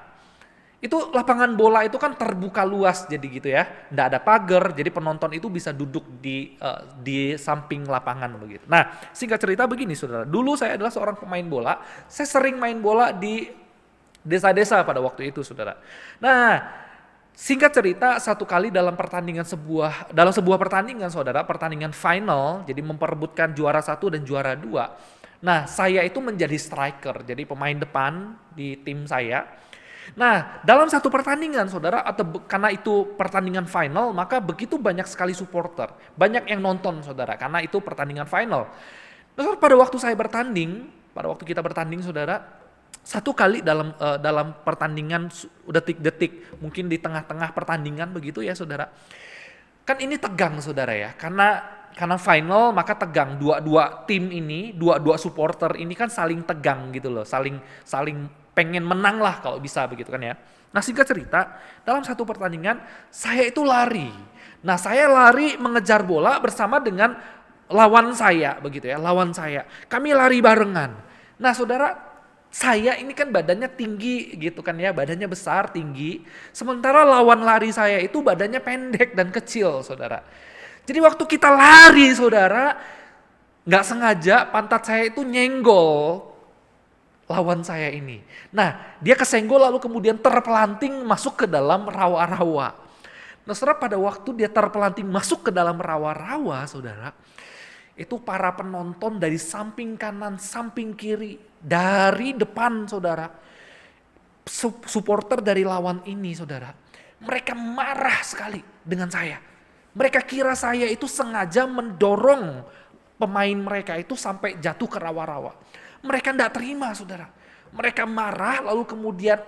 itu lapangan bola itu kan terbuka luas jadi gitu ya. Nggak ada pagar, jadi penonton itu bisa duduk di samping lapangan begitu. Nah, singkat cerita begini, saudara. Dulu saya adalah seorang pemain bola. Saya sering main bola di desa-desa pada waktu itu, saudara. Nah, singkat cerita, satu kali dalam sebuah pertandingan, saudara, pertandingan final, jadi memperebutkan juara 1 dan juara 2. Nah, saya itu menjadi striker, jadi pemain depan di tim saya. Nah, dalam satu pertandingan, saudara, karena itu pertandingan final, maka begitu banyak sekali supporter, banyak yang nonton, saudara, karena itu pertandingan final. Nah, pada waktu kita bertanding, saudara, satu kali dalam pertandingan detik-detik, mungkin di tengah-tengah pertandingan begitu ya, saudara. Kan ini tegang, saudara ya, karena final maka tegang. Dua tim ini, dua supporter ini kan saling tegang gitu loh, saling pengen menang lah kalau bisa begitu kan ya. Nah, singkat cerita, dalam satu pertandingan saya itu lari. Nah, saya lari mengejar bola bersama dengan lawan saya begitu ya, lawan saya. Kami lari barengan. Nah, saudara, saya ini kan badannya tinggi gitu kan ya, badannya besar, tinggi. Sementara lawan lari saya itu badannya pendek dan kecil, saudara. Jadi waktu kita lari, saudara, nggak sengaja pantat saya itu nyenggol lawan saya ini. Nah, dia kesenggol lalu kemudian terpelanting masuk ke dalam rawa-rawa. Nah, saudara, pada waktu dia terpelanting masuk ke dalam rawa-rawa, saudara, itu para penonton dari samping kanan, samping kiri, dari depan, saudara, supporter dari lawan ini, saudara, mereka marah sekali dengan saya. Mereka kira saya itu sengaja mendorong pemain mereka itu sampai jatuh ke rawa-rawa. Mereka tidak terima, saudara. Mereka marah, lalu kemudian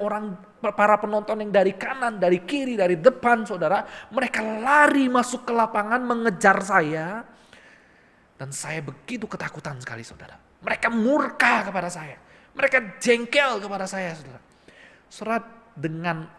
para penonton yang dari kanan, dari kiri, dari depan, saudara, mereka lari masuk ke lapangan mengejar saya. Dan saya begitu ketakutan sekali, saudara. Mereka murka kepada saya. Mereka jengkel kepada saya, saudara. Saudara, dengan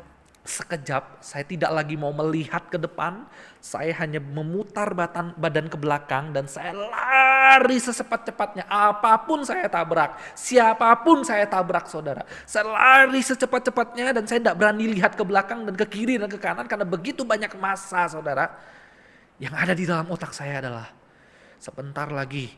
sekejap saya tidak lagi mau melihat ke depan, saya hanya memutar badan ke belakang dan saya lari secepat-cepatnya. Apapun saya tabrak, siapapun saya tabrak, saudara. Saya lari secepat-cepatnya dan saya tidak berani lihat ke belakang dan ke kiri dan ke kanan karena begitu banyak massa, saudara. Yang ada di dalam otak saya adalah sebentar lagi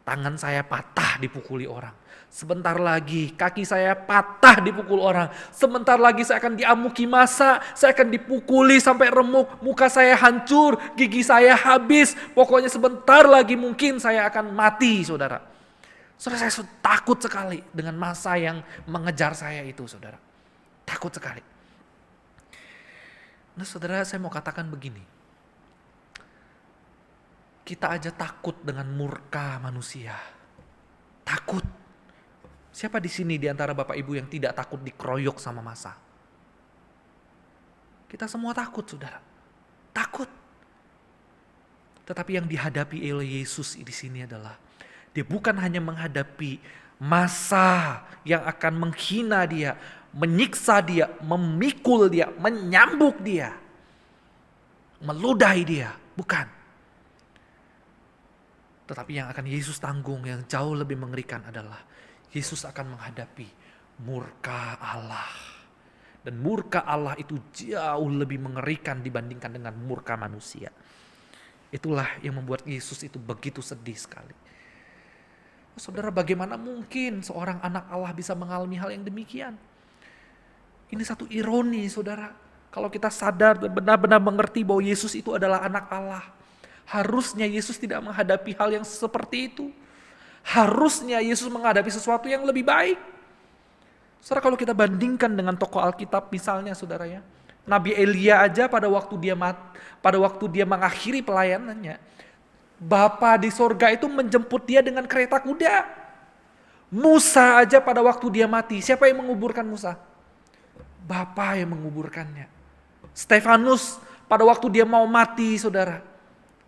tangan saya patah dipukuli orang. Sebentar lagi kaki saya patah dipukul orang. Sebentar lagi saya akan diamuki massa, saya akan dipukuli sampai remuk, muka saya hancur, gigi saya habis. Pokoknya sebentar lagi mungkin saya akan mati, saudara. Saudara, saya takut sekali dengan massa yang mengejar saya itu, saudara. Takut sekali. Nah, saudara, saya mau katakan begini. Kita aja takut dengan murka manusia. Takut. Siapa di sini di antara Bapak Ibu yang tidak takut dikeroyok sama massa? Kita semua takut, saudara. Takut. Tetapi yang dihadapi oleh Yesus di sini adalah dia bukan hanya menghadapi massa yang akan menghina dia, menyiksa dia, memikul dia, menyambuk dia, meludahi dia. Bukan. Tetapi yang akan Yesus tanggung yang jauh lebih mengerikan adalah Yesus akan menghadapi murka Allah. Dan murka Allah itu jauh lebih mengerikan dibandingkan dengan murka manusia. Itulah yang membuat Yesus itu begitu sedih sekali. Saudara, bagaimana mungkin seorang anak Allah bisa mengalami hal yang demikian? Ini satu ironi, saudara. Kalau kita sadar dan benar-benar mengerti bahwa Yesus itu adalah anak Allah, harusnya Yesus tidak menghadapi hal yang seperti itu. Harusnya Yesus menghadapi sesuatu yang lebih baik. Saudara, kalau kita bandingkan dengan tokoh Alkitab misalnya, saudara ya, Nabi Elia aja pada waktu dia mengakhiri pelayanannya, Bapa di sorga itu menjemput dia dengan kereta kuda. Musa aja pada waktu dia mati, siapa yang menguburkan Musa? Bapa yang menguburkannya. Stefanus pada waktu dia mau mati, saudara,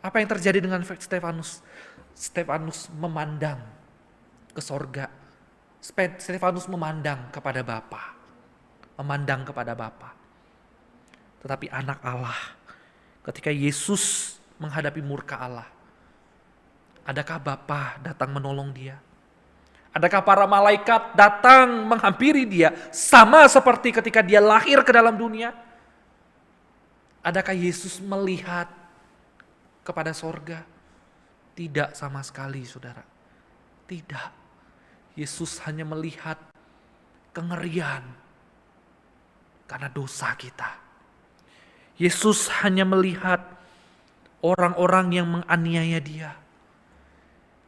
apa yang terjadi dengan Stefanus? Stefanus memandang ke sorga. Stefanus memandang kepada Bapa. Memandang kepada Bapa. Tetapi anak Allah, ketika Yesus menghadapi murka Allah, adakah Bapa datang menolong dia? Adakah para malaikat datang menghampiri dia sama seperti ketika dia lahir ke dalam dunia? Adakah Yesus melihat kepada sorga? Tidak sama sekali, saudara. Tidak. Yesus hanya melihat kengerian karena dosa kita. Yesus hanya melihat orang-orang yang menganiaya dia.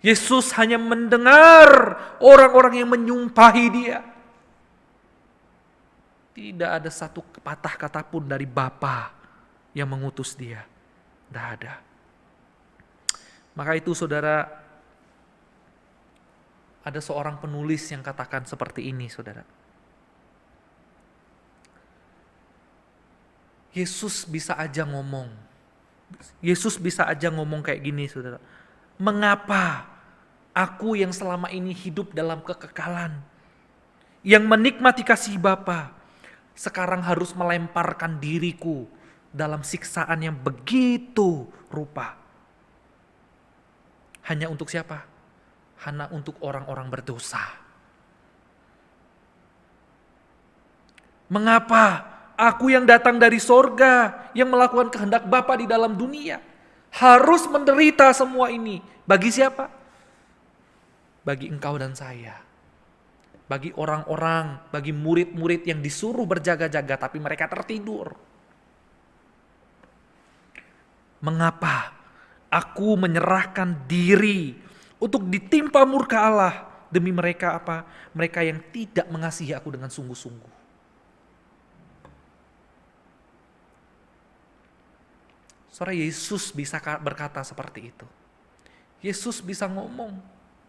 Yesus hanya mendengar orang-orang yang menyumpahi dia. Tidak ada satu patah kata pun dari Bapa yang mengutus dia. Tidak ada. Maka itu, saudara, ada seorang penulis yang katakan seperti ini, saudara. Yesus bisa aja ngomong. Yesus bisa aja ngomong kayak gini, saudara. Mengapa aku yang selama ini hidup dalam kekekalan, yang menikmati kasih Bapa, sekarang harus melemparkan diriku dalam siksaan yang begitu rupa. Hanya untuk siapa? Hanya untuk orang-orang berdosa. Mengapa aku yang datang dari sorga, yang melakukan kehendak Bapa di dalam dunia, harus menderita semua ini? Bagi siapa? Bagi engkau dan saya. Bagi orang-orang, bagi murid-murid yang disuruh berjaga-jaga tapi mereka tertidur. Mengapa aku menyerahkan diri untuk ditimpa murka Allah demi mereka apa? Mereka yang tidak mengasihi aku dengan sungguh-sungguh. Saudara, Yesus bisa berkata seperti itu. Yesus bisa ngomong,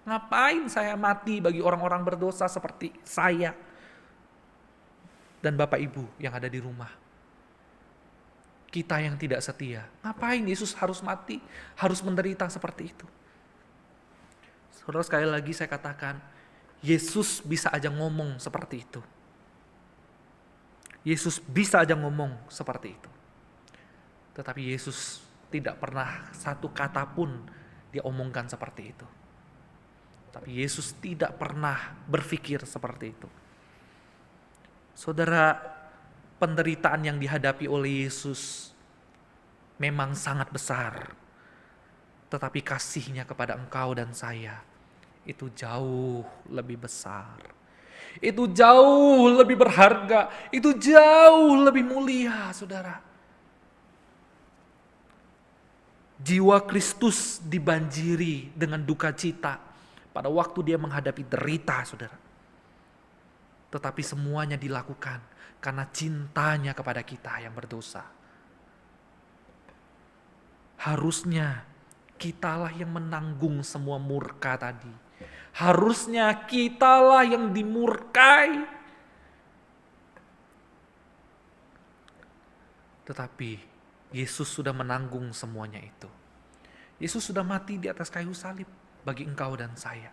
ngapain saya mati bagi orang-orang berdosa seperti saya dan Bapak Ibu yang ada di rumah. Kita yang tidak setia, ngapain Yesus harus mati, harus menderita seperti itu? Saudara, sekali lagi saya katakan, Yesus bisa aja ngomong seperti itu. Yesus bisa aja ngomong seperti itu. Tetapi Yesus tidak pernah satu kata pun dia omongkan seperti itu. Tapi Yesus tidak pernah berpikir seperti itu. Saudara, penderitaan yang dihadapi oleh Yesus memang sangat besar. Tetapi kasih-Nya kepada engkau dan saya itu jauh lebih besar. Itu jauh lebih berharga. Itu jauh lebih mulia, saudara. Jiwa Kristus dibanjiri dengan duka cita pada waktu dia menghadapi derita, saudara. Tetapi semuanya dilakukan karena cintanya kepada kita yang berdosa. Harusnya kitalah yang menanggung semua murka tadi. Harusnya kitalah yang dimurkai. Tetapi Yesus sudah menanggung semuanya itu. Yesus sudah mati di atas kayu salib bagi engkau dan saya.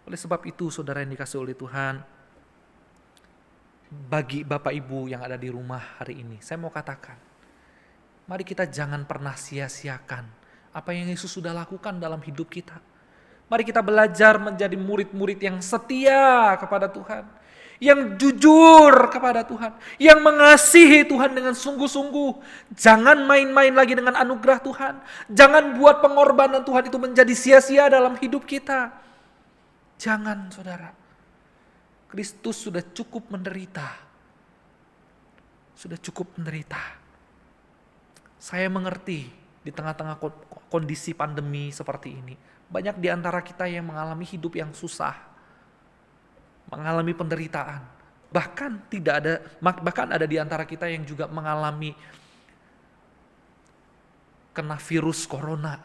Oleh sebab itu, saudara yang dikasihi oleh Tuhan, bagi Bapak Ibu yang ada di rumah hari ini, saya mau katakan, mari kita jangan pernah sia-siakan apa yang Yesus sudah lakukan dalam hidup kita. Mari kita belajar menjadi murid-murid yang setia kepada Tuhan, yang jujur kepada Tuhan, yang mengasihi Tuhan dengan sungguh-sungguh. Jangan main-main lagi dengan anugerah Tuhan. Jangan buat pengorbanan Tuhan itu menjadi sia-sia dalam hidup kita. Jangan, saudara. Kristus sudah cukup menderita. Sudah cukup menderita. Saya mengerti di tengah-tengah kondisi pandemi seperti ini. Banyak di antara kita yang mengalami hidup yang susah. Mengalami penderitaan. Bahkan ada di antara kita yang juga mengalami kena virus corona.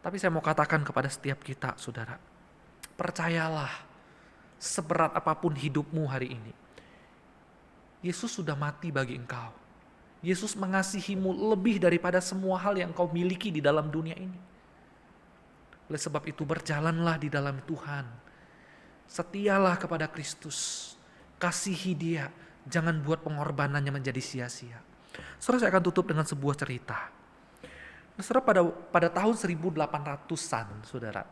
Tapi saya mau katakan kepada setiap kita, saudara, percayalah, seberat apapun hidupmu hari ini, Yesus sudah mati bagi engkau. Yesus mengasihimu lebih daripada semua hal yang kau miliki di dalam dunia ini. Oleh sebab itu berjalanlah di dalam Tuhan. Setialah kepada Kristus. Kasihi Dia. Jangan buat pengorbanannya menjadi sia-sia. Saudara, saya akan tutup dengan sebuah cerita. Saudara, pada tahun 1800-an, saudara.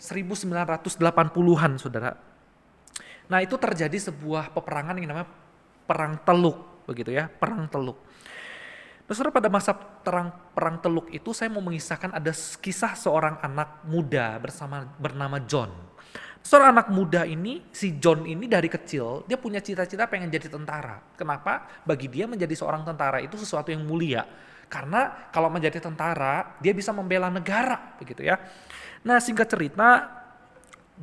1980-an, saudara. Nah, itu terjadi sebuah peperangan yang namanya Perang Teluk, begitu ya, Perang Teluk. Nah, saudara, pada masa Perang Teluk itu saya mau mengisahkan ada kisah seorang anak muda bernama John. Seorang anak muda ini, si John ini dari kecil, dia punya cita-cita pengen jadi tentara. Kenapa? Bagi dia menjadi seorang tentara itu sesuatu yang mulia. Karena kalau menjadi tentara, dia bisa membela negara, begitu ya. Nah, singkat cerita,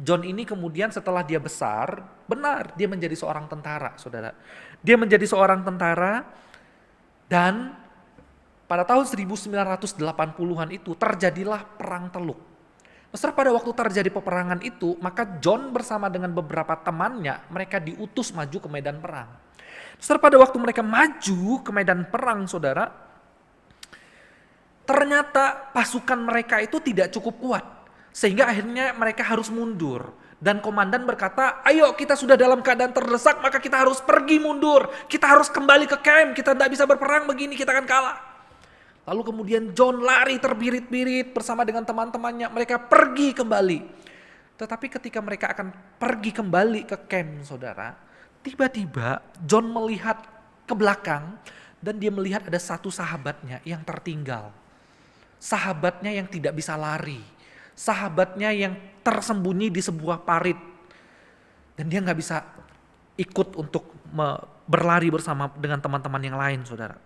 John ini kemudian setelah dia besar, benar dia menjadi seorang tentara, saudara. Dia menjadi seorang tentara dan pada tahun 1980-an itu terjadilah Perang Teluk. Saudara, pada waktu terjadi peperangan itu, maka John bersama dengan beberapa temannya, mereka diutus maju ke medan perang. Saudara, pada waktu mereka maju ke medan perang, saudara, ternyata pasukan mereka itu tidak cukup kuat. Sehingga akhirnya mereka harus mundur. Dan komandan berkata, ayo kita sudah dalam keadaan terdesak, maka kita harus pergi mundur. Kita harus kembali ke camp, kita tidak bisa berperang begini, kita akan kalah. Lalu kemudian John lari terbirit-birit bersama dengan teman-temannya, mereka pergi kembali. Tetapi ketika mereka akan pergi kembali ke camp, saudara, tiba-tiba John melihat ke belakang dan dia melihat ada satu sahabatnya yang tertinggal. Sahabatnya yang tidak bisa lari. Sahabatnya yang tersembunyi di sebuah parit. Dan dia gak bisa ikut untuk berlari bersama dengan teman-teman yang lain, saudara.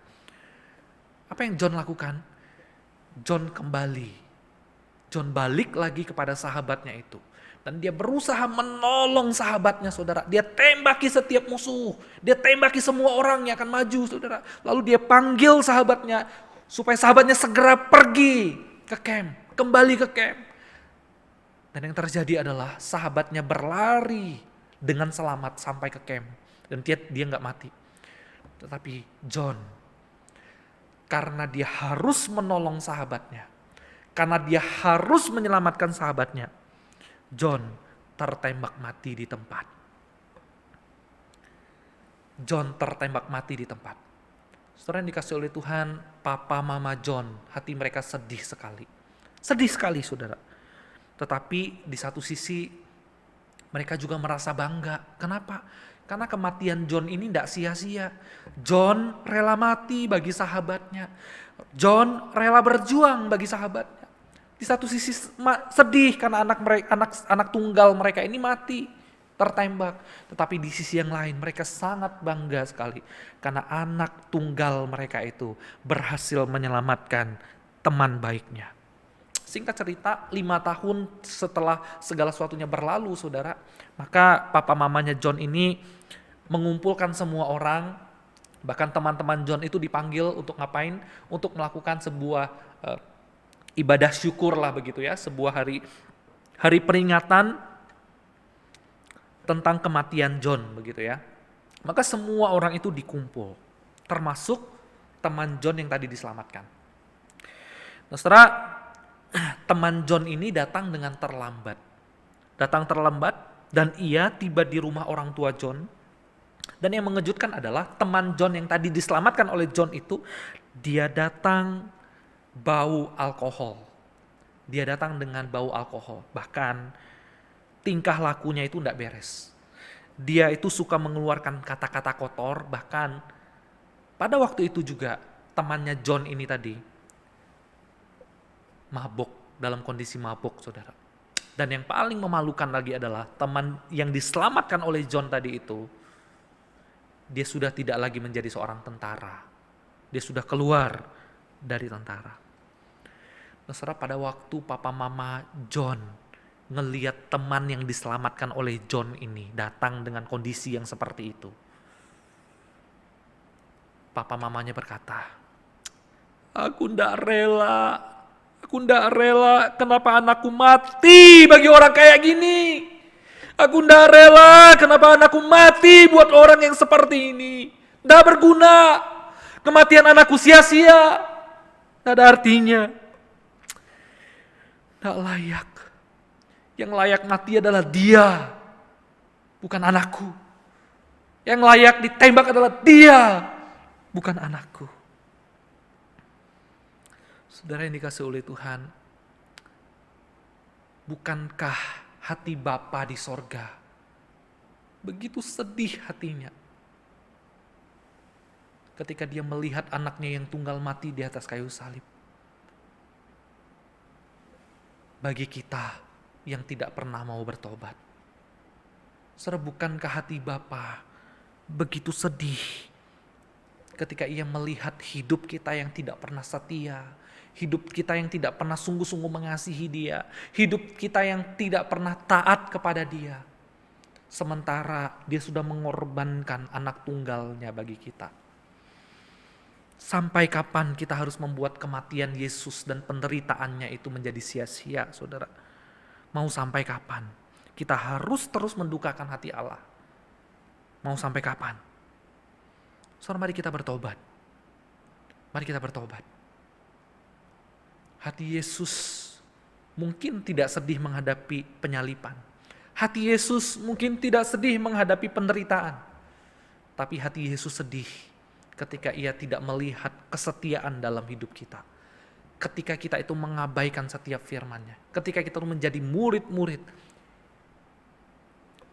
Apa yang John lakukan? John kembali. John balik lagi kepada sahabatnya itu. Dan dia berusaha menolong sahabatnya, saudara. Dia tembaki setiap musuh. Dia tembaki semua orang yang akan maju, saudara. Lalu dia panggil sahabatnya supaya sahabatnya segera pergi ke camp. Kembali ke camp. Dan yang terjadi adalah sahabatnya berlari dengan selamat sampai ke camp. Dan dia gak mati. Tetapi John, karena dia harus menolong sahabatnya, karena dia harus menyelamatkan sahabatnya, John tertembak mati di tempat. John tertembak mati di tempat. Saudara yang dikasih oleh Tuhan, papa mama John, hati mereka sedih sekali. Sedih sekali, saudara. Tetapi di satu sisi mereka juga merasa bangga. Kenapa? Karena kematian John ini tidak sia-sia. John rela mati bagi sahabatnya. John rela berjuang bagi sahabatnya. Di satu sisi sedih karena anak tunggal mereka ini mati, tertembak. Tetapi di sisi yang lain mereka sangat bangga sekali. Karena anak tunggal mereka itu berhasil menyelamatkan teman baiknya. Singkat cerita, 5 tahun setelah segala sesuatunya berlalu, saudara, maka papa mamanya John ini mengumpulkan semua orang, bahkan teman-teman John itu dipanggil untuk ngapain? Untuk melakukan sebuah ibadah syukur lah begitu ya, sebuah hari peringatan tentang kematian John begitu ya. Maka semua orang itu dikumpul, termasuk teman John yang tadi diselamatkan. Nah, setelah teman John ini datang dengan terlambat. Datang terlambat dan ia tiba di rumah orang tua John. Dan yang mengejutkan adalah teman John yang tadi diselamatkan oleh John itu, dia datang bau alkohol. Dia datang dengan bau alkohol. Bahkan tingkah lakunya itu tidak beres. Dia itu suka mengeluarkan kata-kata kotor. Bahkan pada waktu itu juga temannya John ini tadi mabuk, dalam kondisi mabuk, saudara. Dan yang paling memalukan lagi adalah teman yang diselamatkan oleh John tadi itu, dia sudah tidak lagi menjadi seorang tentara. Dia sudah keluar dari tentara. Nah, saudara, pada waktu papa mama John ngeliat teman yang diselamatkan oleh John ini datang dengan kondisi yang seperti itu, papa mamanya berkata, aku ndak rela kenapa anakku mati bagi orang kayak gini. Aku ndak rela kenapa anakku mati buat orang yang seperti ini. Ndak berguna. Kematian anakku sia-sia. Ndak ada artinya. Ndak layak. Yang layak mati adalah dia, bukan anakku. Yang layak ditembak adalah dia, bukan anakku. Saudara yang dikasihi oleh Tuhan, bukankah hati Bapa di sorga begitu sedih hatinya ketika dia melihat anaknya yang tunggal mati di atas kayu salib? Bagi kita yang tidak pernah mau bertobat, saudara, bukankah hati Bapa begitu sedih ketika ia melihat hidup kita yang tidak pernah setia, hidup kita yang tidak pernah sungguh-sungguh mengasihi dia, hidup kita yang tidak pernah taat kepada dia, sementara dia sudah mengorbankan anak tunggalnya bagi kita. Sampai kapan kita harus membuat kematian Yesus dan penderitaannya itu menjadi sia-sia, saudara? Mau sampai kapan kita harus terus mendukakan hati Allah? Mau sampai kapan? Saudara, mari kita bertobat. Mari kita bertobat. Hati Yesus mungkin tidak sedih menghadapi penyalipan. Hati Yesus mungkin tidak sedih menghadapi penderitaan. Tapi hati Yesus sedih ketika ia tidak melihat kesetiaan dalam hidup kita. Ketika kita itu mengabaikan setiap firman-Nya. Ketika kita menjadi murid-murid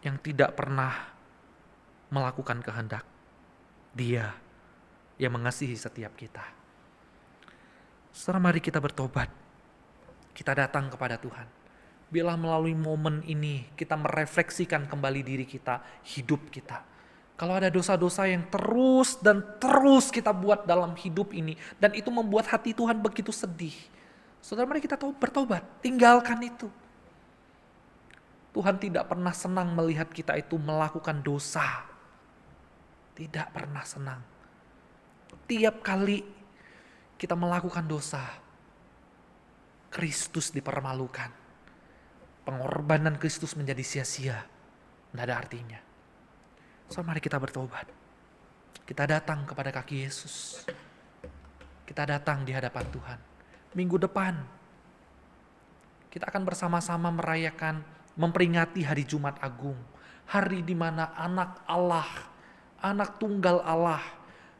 yang tidak pernah melakukan kehendak Dia yang mengasihi setiap kita. Saudara, mari kita bertobat. Kita datang kepada Tuhan. Bila melalui momen ini kita merefleksikan kembali diri kita, hidup kita. Kalau ada dosa-dosa yang terus dan terus kita buat dalam hidup ini, dan itu membuat hati Tuhan begitu sedih, saudara, mari kita bertobat. Tinggalkan itu. Tuhan tidak pernah senang melihat kita itu melakukan dosa. Tidak pernah senang. Tiap kali kita melakukan dosa, Kristus dipermalukan. Pengorbanan Kristus menjadi sia-sia. Tidak ada artinya. So, mari kita bertobat. Kita datang kepada kaki Yesus. Kita datang di hadapan Tuhan. Minggu depan, kita akan bersama-sama merayakan, memperingati hari Jumat Agung. Hari di mana anak Allah, anak tunggal Allah,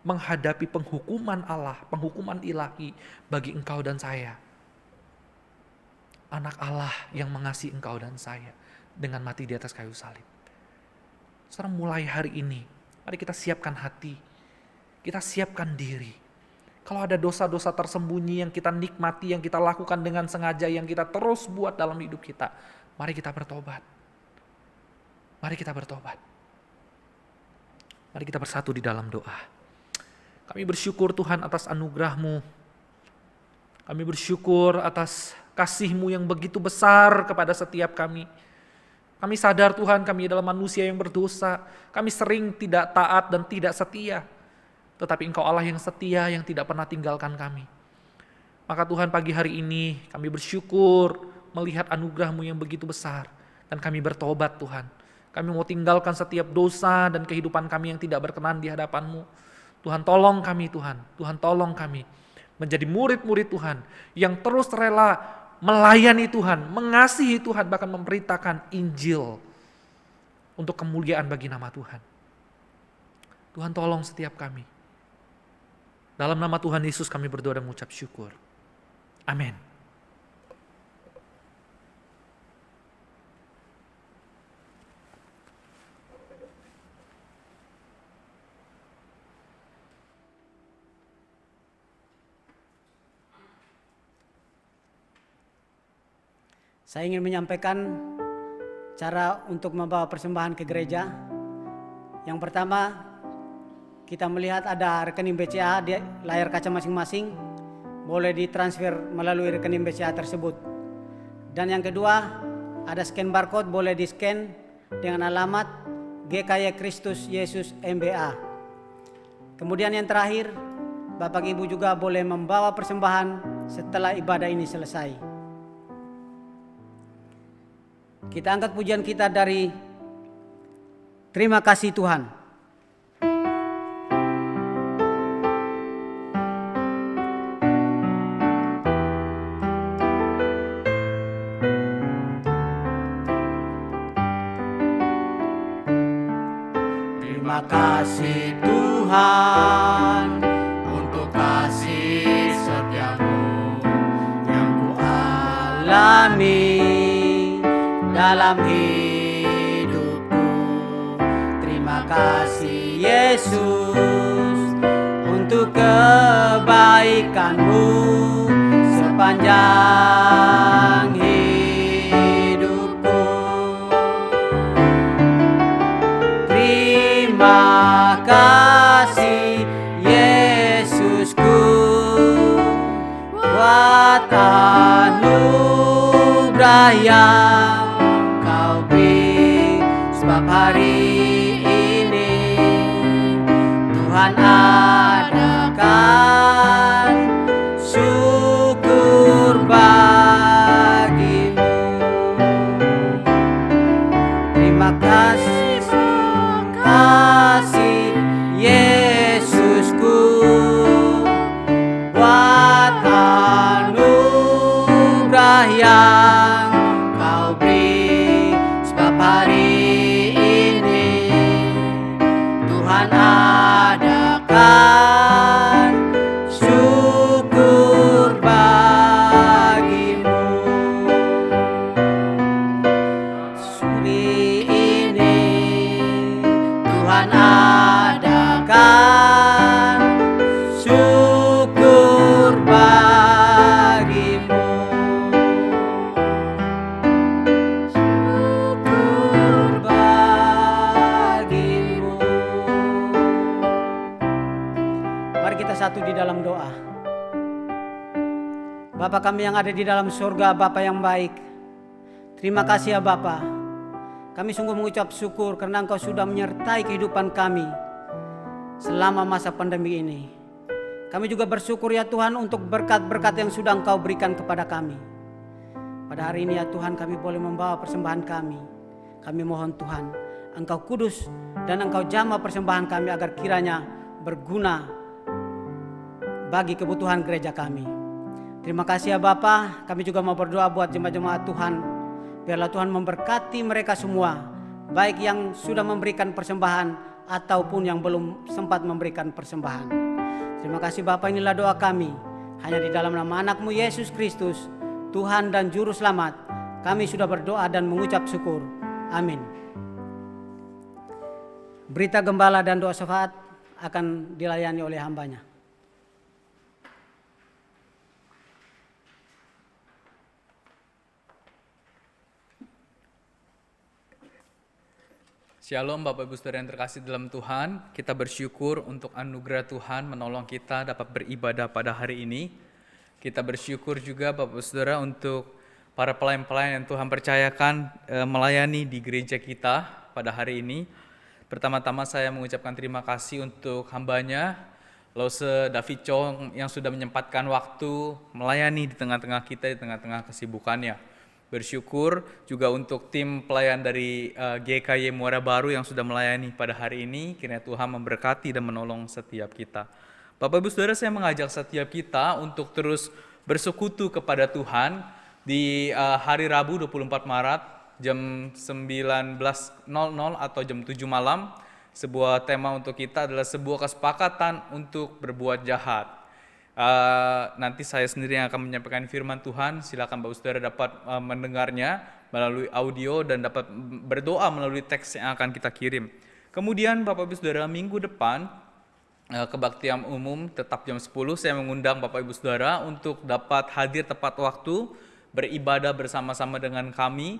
menghadapi penghukuman Allah, penghukuman ilahi bagi engkau dan saya. Anak Allah yang mengasihi engkau dan saya dengan mati di atas kayu salib. Sekarang mulai hari ini, mari kita siapkan hati, kita siapkan diri. Kalau ada dosa-dosa tersembunyi yang kita nikmati, yang kita lakukan dengan sengaja, yang kita terus buat dalam hidup kita, mari kita bertobat. Mari kita bertobat. Mari kita bersatu di dalam doa. Kami bersyukur Tuhan atas anugerah-Mu. Kami bersyukur atas kasih-Mu yang begitu besar kepada setiap kami. Kami sadar Tuhan, kami adalah manusia yang berdosa. Kami sering tidak taat dan tidak setia. Tetapi Engkau Allah yang setia, yang tidak pernah tinggalkan kami. Maka Tuhan, pagi hari ini kami bersyukur melihat anugerah-Mu yang begitu besar. Dan kami bertobat Tuhan. Kami mau tinggalkan setiap dosa dan kehidupan kami yang tidak berkenan di hadapan-Mu. Tuhan, tolong kami Tuhan. Tuhan, tolong kami menjadi murid-murid Tuhan yang terus rela melayani Tuhan, mengasihi Tuhan, bahkan memberitakan Injil untuk kemuliaan bagi nama Tuhan. Tuhan, tolong setiap kami. Dalam nama Tuhan Yesus kami berdoa dan mengucap syukur. Amin. Saya ingin menyampaikan cara untuk membawa persembahan ke gereja. Yang pertama, kita melihat ada rekening BCA di layar kaca masing-masing, boleh ditransfer melalui rekening BCA tersebut. Dan yang kedua, ada scan barcode, boleh di-scan dengan alamat GKY Kristus Yesus MBA. Kemudian yang terakhir, Bapak Ibu juga boleh membawa persembahan setelah ibadah ini selesai. Kita angkat pujian kita dari Terima Kasih Tuhan. Terima kasih Tuhan untuk kasih setiamu yang ku Alami dalam hidupku. Terima kasih Yesus untuk kebaikanmu sepanjang hidupku. Terima kasih Yesusku buat anugerah yang Kau beri, sebab hari ini Tuhan adakan syukur bagimu. Terima kasih Yesusku buat anugerah yang Kau beri, sebab hari ini Tuhan adakan syukur bagimu. Suri ini Tuhan adakan syukur bagimu. Syukur bagimu. Mari kita satu di dalam doa. Bapa kami yang ada di dalam surga, Bapa yang baik, terima kasih ya Bapa. Kami sungguh mengucap syukur karena Engkau sudah menyertai kehidupan kami selama masa pandemi ini. Kami juga bersyukur ya Tuhan untuk berkat-berkat yang sudah Engkau berikan kepada kami. Pada hari ini ya Tuhan, kami boleh membawa persembahan kami. Kami mohon Tuhan, Engkau kudus dan Engkau jamah persembahan kami agar kiranya berguna bagi kebutuhan gereja kami. Terima kasih ya Bapa. Kami juga mau berdoa buat jemaat-jemaat Tuhan. Biarlah Tuhan memberkati mereka semua, baik yang sudah memberikan persembahan ataupun yang belum sempat memberikan persembahan. Terima kasih Bapa, inilah doa kami. Hanya di dalam nama anak-Mu Yesus Kristus, Tuhan dan Juru Selamat, kami sudah berdoa dan mengucap syukur. Amin. Berita gembala dan doa syafaat akan dilayani oleh hambanya. Shalom Bapak Ibu Saudara yang terkasih dalam Tuhan. Kita bersyukur untuk anugerah Tuhan menolong kita dapat beribadah pada hari ini. Kita bersyukur juga Bapak Ibu Saudara untuk para pelayan-pelayan yang Tuhan percayakan melayani di gereja kita pada hari ini. Pertama-tama saya mengucapkan terima kasih untuk hambanya, Lose David Chong, yang sudah menyempatkan waktu melayani di tengah-tengah kita, di tengah-tengah kesibukannya. Bersyukur juga untuk tim pelayan dari GKY Muara Baru yang sudah melayani pada hari ini. Kiranya Tuhan memberkati dan menolong setiap kita. Bapak Ibu Saudara, saya mengajak setiap kita untuk terus bersekutu kepada Tuhan di hari Rabu 24 Maret jam 19.00 atau jam 7 malam. Sebuah tema untuk kita adalah sebuah kesepakatan untuk berbuat jahat. Nanti saya sendiri yang akan menyampaikan firman Tuhan. Silakan Bapak Saudara dapat mendengarnya melalui audio dan dapat berdoa melalui teks yang akan kita kirim. Kemudian Bapak Ibu Saudara, minggu depan kebaktian umum tetap jam 10. Saya mengundang Bapak Ibu Saudara untuk dapat hadir tepat waktu beribadah bersama-sama dengan kami.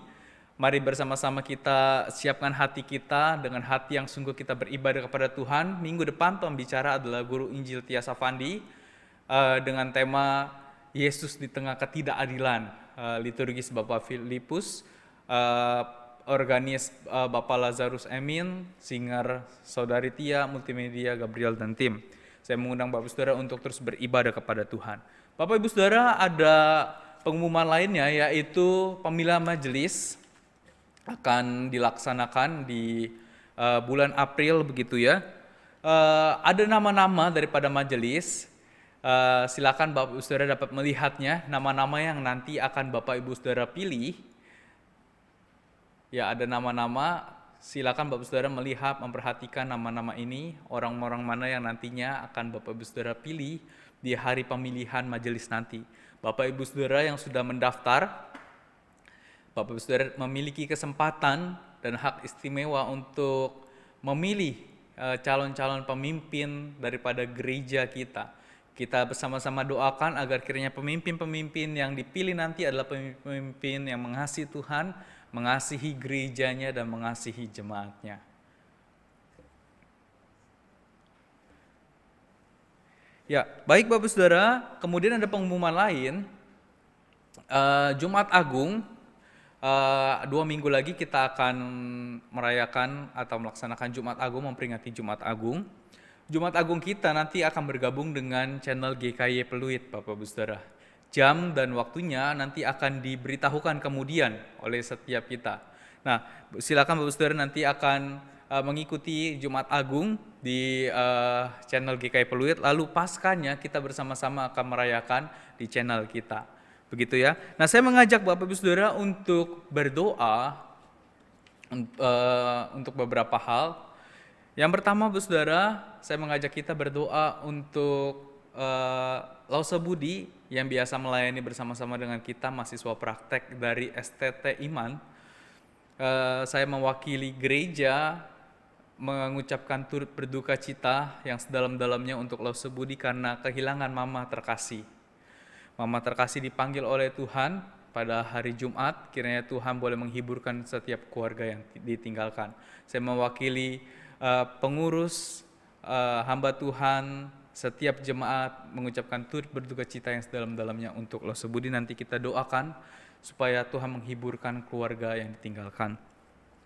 Mari bersama-sama kita siapkan hati kita dengan hati yang sungguh kita beribadah kepada Tuhan. Minggu depan pembicara adalah Guru Injil Tias Afandi dengan tema Yesus di tengah ketidakadilan, liturgis Bapak Filipus, organis Bapak Lazarus Emin, singer Saudari Tia, multimedia Gabriel dan tim. Saya mengundang Bapak Saudara untuk terus beribadah kepada Tuhan. Bapak Ibu Saudara, ada pengumuman lainnya yaitu pemilihan majelis akan dilaksanakan di bulan April begitu ya. Ada nama-nama daripada majelis. Silakan Bapak Ibu Saudara dapat melihatnya, nama-nama yang nanti akan Bapak Ibu Saudara pilih. Ya, ada nama-nama, silakan Bapak Ibu Saudara melihat, memperhatikan nama-nama ini, orang-orang mana yang nantinya akan Bapak Ibu Saudara pilih di hari pemilihan majelis nanti. Bapak Ibu Saudara yang sudah mendaftar, Bapak Ibu Saudara memiliki kesempatan dan hak istimewa untuk memilih calon-calon pemimpin daripada gereja kita. Kita bersama-sama doakan agar kiranya pemimpin-pemimpin yang dipilih nanti adalah pemimpin yang mengasihi Tuhan, mengasihi gerejanya dan mengasihi jemaatnya. Ya, baik Bapak Saudara, kemudian ada pengumuman lain. Jumat Agung, 2 minggu lagi kita akan merayakan atau melaksanakan Jumat Agung, memperingati Jumat Agung. Jumat Agung kita nanti akan bergabung dengan channel GKY Peluit, Bapak Ibu Saudara. Jam dan waktunya nanti akan diberitahukan kemudian oleh setiap kita. Nah, silakan Bapak Saudara nanti akan mengikuti Jumat Agung di channel GKY Peluit, lalu paskanya kita bersama-sama akan merayakan di channel kita. Begitu ya. Nah, saya mengajak Bapak Ibu Saudara untuk berdoa untuk beberapa hal. Yang pertama, Bapak Saudara, saya mengajak kita berdoa untuk Lause Budi yang biasa melayani bersama-sama dengan kita, mahasiswa praktek dari STT Iman. Saya mewakili gereja mengucapkan turut berduka cita yang sedalam-dalamnya untuk Lause Budi karena kehilangan mama terkasih. Mama terkasih dipanggil oleh Tuhan pada hari Jumat, kiranya Tuhan boleh menghiburkan setiap keluarga yang ditinggalkan. Saya mewakili pengurus, hamba Tuhan, setiap jemaat mengucapkan turut berduka cita yang sedalam-dalamnya untuk Lause Budi. Nanti kita doakan supaya Tuhan menghiburkan keluarga yang ditinggalkan.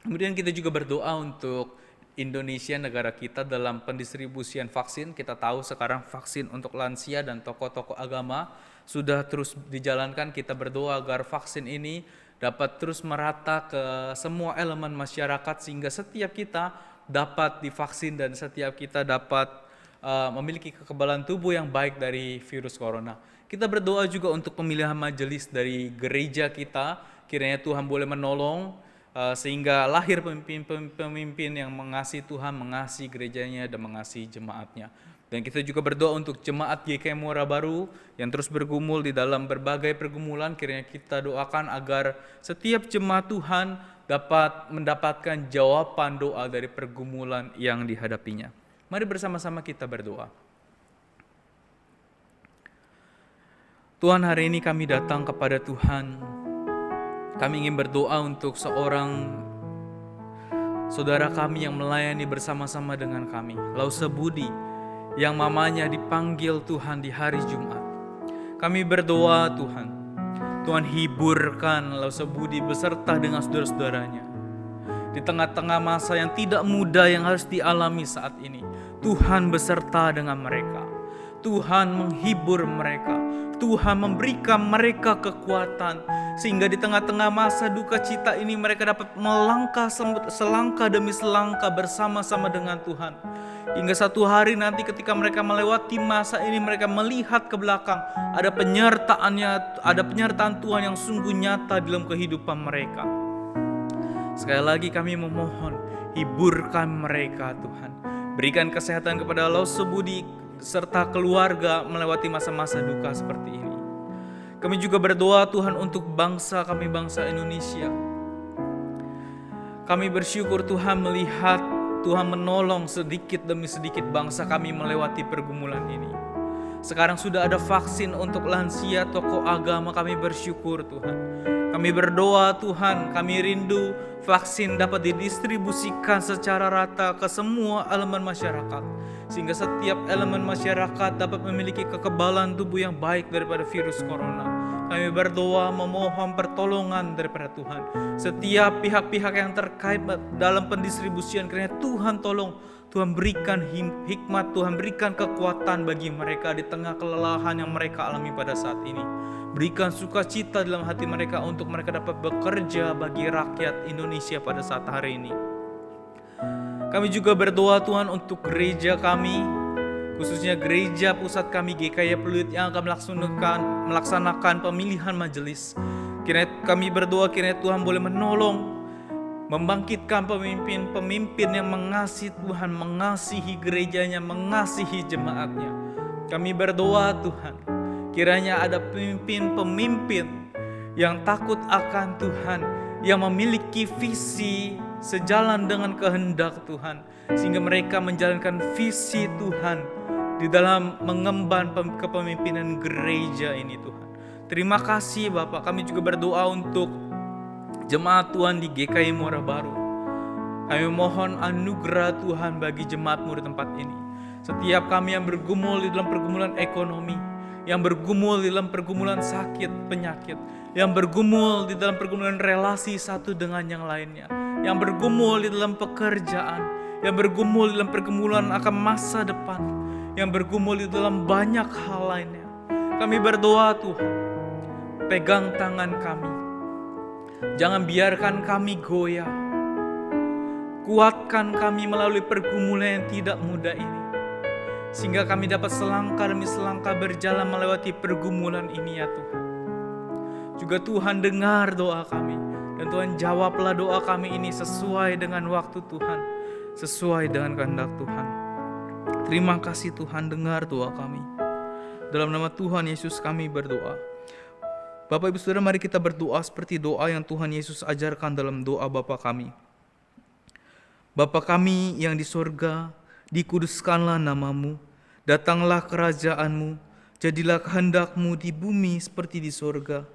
Kemudian kita juga berdoa untuk Indonesia, negara kita, dalam pendistribusian vaksin. Kita tahu sekarang vaksin untuk lansia dan tokoh-tokoh agama sudah terus dijalankan. Kita berdoa agar vaksin ini dapat terus merata ke semua elemen masyarakat sehingga setiap kita dapat divaksin dan setiap kita dapat memiliki kekebalan tubuh yang baik dari virus corona. Kita berdoa juga untuk pemilihan majelis dari gereja kita, kiranya Tuhan boleh menolong sehingga lahir pemimpin yang mengasihi Tuhan, mengasihi gerejanya dan mengasihi jemaatnya. Dan kita juga berdoa untuk jemaat GKY Muara Baru yang terus bergumul di dalam berbagai pergumulan. Kiranya kita doakan agar setiap jemaat Tuhan dapat mendapatkan jawaban doa dari pergumulan yang dihadapinya. Mari bersama-sama kita berdoa. Tuhan, hari ini kami datang kepada Tuhan. Kami ingin berdoa untuk seorang saudara kami yang melayani bersama-sama dengan kami, Lause Budi, yang mamanya dipanggil Tuhan di hari Jumat. Kami berdoa Tuhan, Tuhan hiburkan Lause Budi beserta dengan saudara-saudaranya. Di tengah-tengah masa yang tidak mudah yang harus dialami saat ini, Tuhan beserta dengan mereka. Tuhan menghibur mereka. Tuhan memberikan mereka kekuatan sehingga di tengah-tengah masa duka cita ini mereka dapat melangkah selangkah demi selangkah bersama-sama dengan Tuhan. Hingga satu hari nanti ketika mereka melewati masa ini, mereka melihat ke belakang, ada penyertaan Tuhan yang sungguh nyata dalam kehidupan mereka. Sekali lagi kami memohon, hiburkan mereka Tuhan. Berikan kesehatan kepada Lause Budi serta keluarga melewati masa-masa duka seperti ini. Kami juga berdoa Tuhan untuk bangsa kami, bangsa Indonesia. Kami bersyukur Tuhan melihat Tuhan menolong sedikit demi sedikit bangsa kami melewati pergumulan ini. Sekarang sudah ada vaksin untuk lansia, tokoh agama, kami bersyukur Tuhan. Kami berdoa Tuhan, kami rindu vaksin dapat didistribusikan secara rata ke semua elemen masyarakat. Sehingga setiap elemen masyarakat dapat memiliki kekebalan tubuh yang baik daripada virus corona. Kami berdoa memohon pertolongan daripada Tuhan. Setiap pihak-pihak yang terkait dalam pendistribusian, kiranya Tuhan tolong, Tuhan berikan hikmat, Tuhan berikan kekuatan bagi mereka di tengah kelelahan yang mereka alami pada saat ini. Berikan sukacita dalam hati mereka untuk mereka dapat bekerja bagi rakyat Indonesia pada saat hari ini. Kami juga berdoa Tuhan untuk gereja kami, khususnya gereja pusat kami GKI Pluit yang akan melaksanakan pemilihan majelis. Kiranya kami berdoa kiranya Tuhan boleh menolong, membangkitkan pemimpin-pemimpin yang mengasihi Tuhan, mengasihi gerejanya, mengasihi jemaatnya. Kami berdoa Tuhan, kiranya ada pemimpin-pemimpin yang takut akan Tuhan, yang memiliki visi sejalan dengan kehendak Tuhan, sehingga mereka menjalankan visi Tuhan di dalam mengemban kepemimpinan gereja ini Tuhan. Terima kasih Bapak, kami juga berdoa untuk jemaat Tuhan di GKI Muara Baru. Kami mohon anugerah Tuhan bagi jemaat-Mu di tempat ini. Setiap kami yang bergumul di dalam pergumulan ekonomi, yang bergumul di dalam pergumulan sakit, penyakit, yang bergumul di dalam pergumulan relasi satu dengan yang lainnya, yang bergumul di dalam pekerjaan, yang bergumul di dalam pergumulan akan masa depan, yang bergumul di dalam banyak hal lainnya. Kami berdoa Tuhan, pegang tangan kami. Jangan biarkan kami goyah. Kuatkan kami melalui pergumulan yang tidak mudah ini, sehingga kami dapat selangkah demi selangkah berjalan melewati pergumulan ini ya Tuhan. Juga Tuhan dengar doa kami, dan Tuhan jawablah doa kami ini sesuai dengan waktu Tuhan, sesuai dengan kehendak Tuhan. Terima kasih Tuhan, dengar doa kami. Dalam nama Tuhan Yesus kami berdoa. Bapak Ibu Saudara, mari kita berdoa seperti doa yang Tuhan Yesus ajarkan dalam doa Bapa kami. Bapa kami yang di sorga, dikuduskanlah namamu, datanglah kerajaanmu, jadilah kehendak-Mu di bumi seperti di sorga.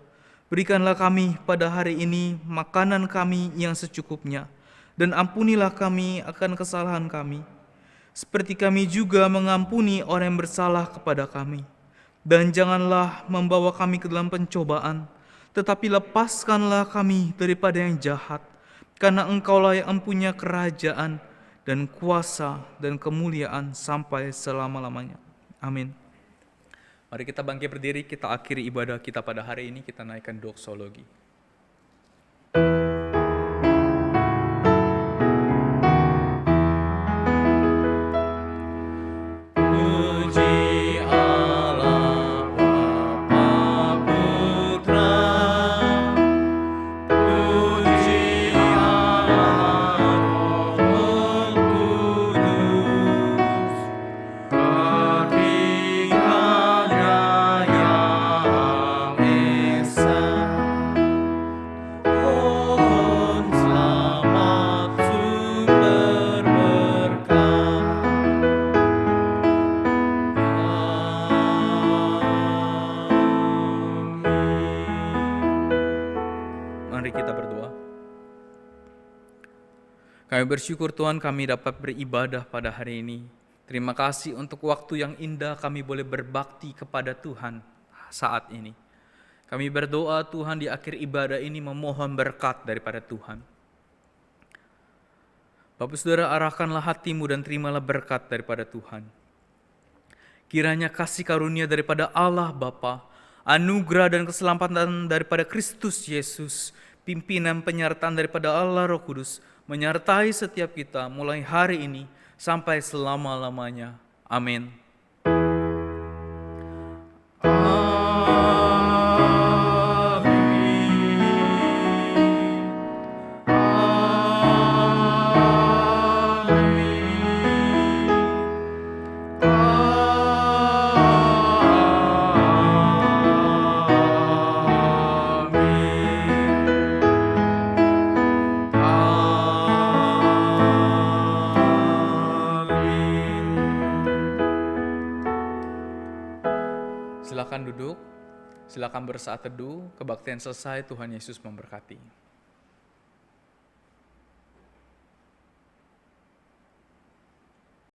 Berikanlah kami pada hari ini makanan kami yang secukupnya, dan ampunilah kami akan kesalahan kami, seperti kami juga mengampuni orang yang bersalah kepada kami. Dan janganlah membawa kami ke dalam pencobaan, tetapi lepaskanlah kami daripada yang jahat, karena Engkaulah yang mempunyai kerajaan dan kuasa dan kemuliaan sampai selama-lamanya. Amin. Mari kita bangkit berdiri, kita akhiri ibadah kita pada hari ini, kita naikkan doksologi. Kami bersyukur Tuhan kami dapat beribadah pada hari ini. Terima kasih untuk waktu yang indah kami boleh berbakti kepada Tuhan saat ini. Kami berdoa Tuhan di akhir ibadah ini memohon berkat daripada Tuhan. Bapak Saudara, arahkanlah hatimu dan terimalah berkat daripada Tuhan. Kiranya kasih karunia daripada Allah Bapa, anugerah dan keselamatan daripada Kristus Yesus, pimpinan penyertaan daripada Allah Roh Kudus, menyertai setiap kita mulai hari ini sampai selama-lamanya. Amin. duduk. Silakan bersaat teduh. Kebaktian selesai. Tuhan Yesus memberkati.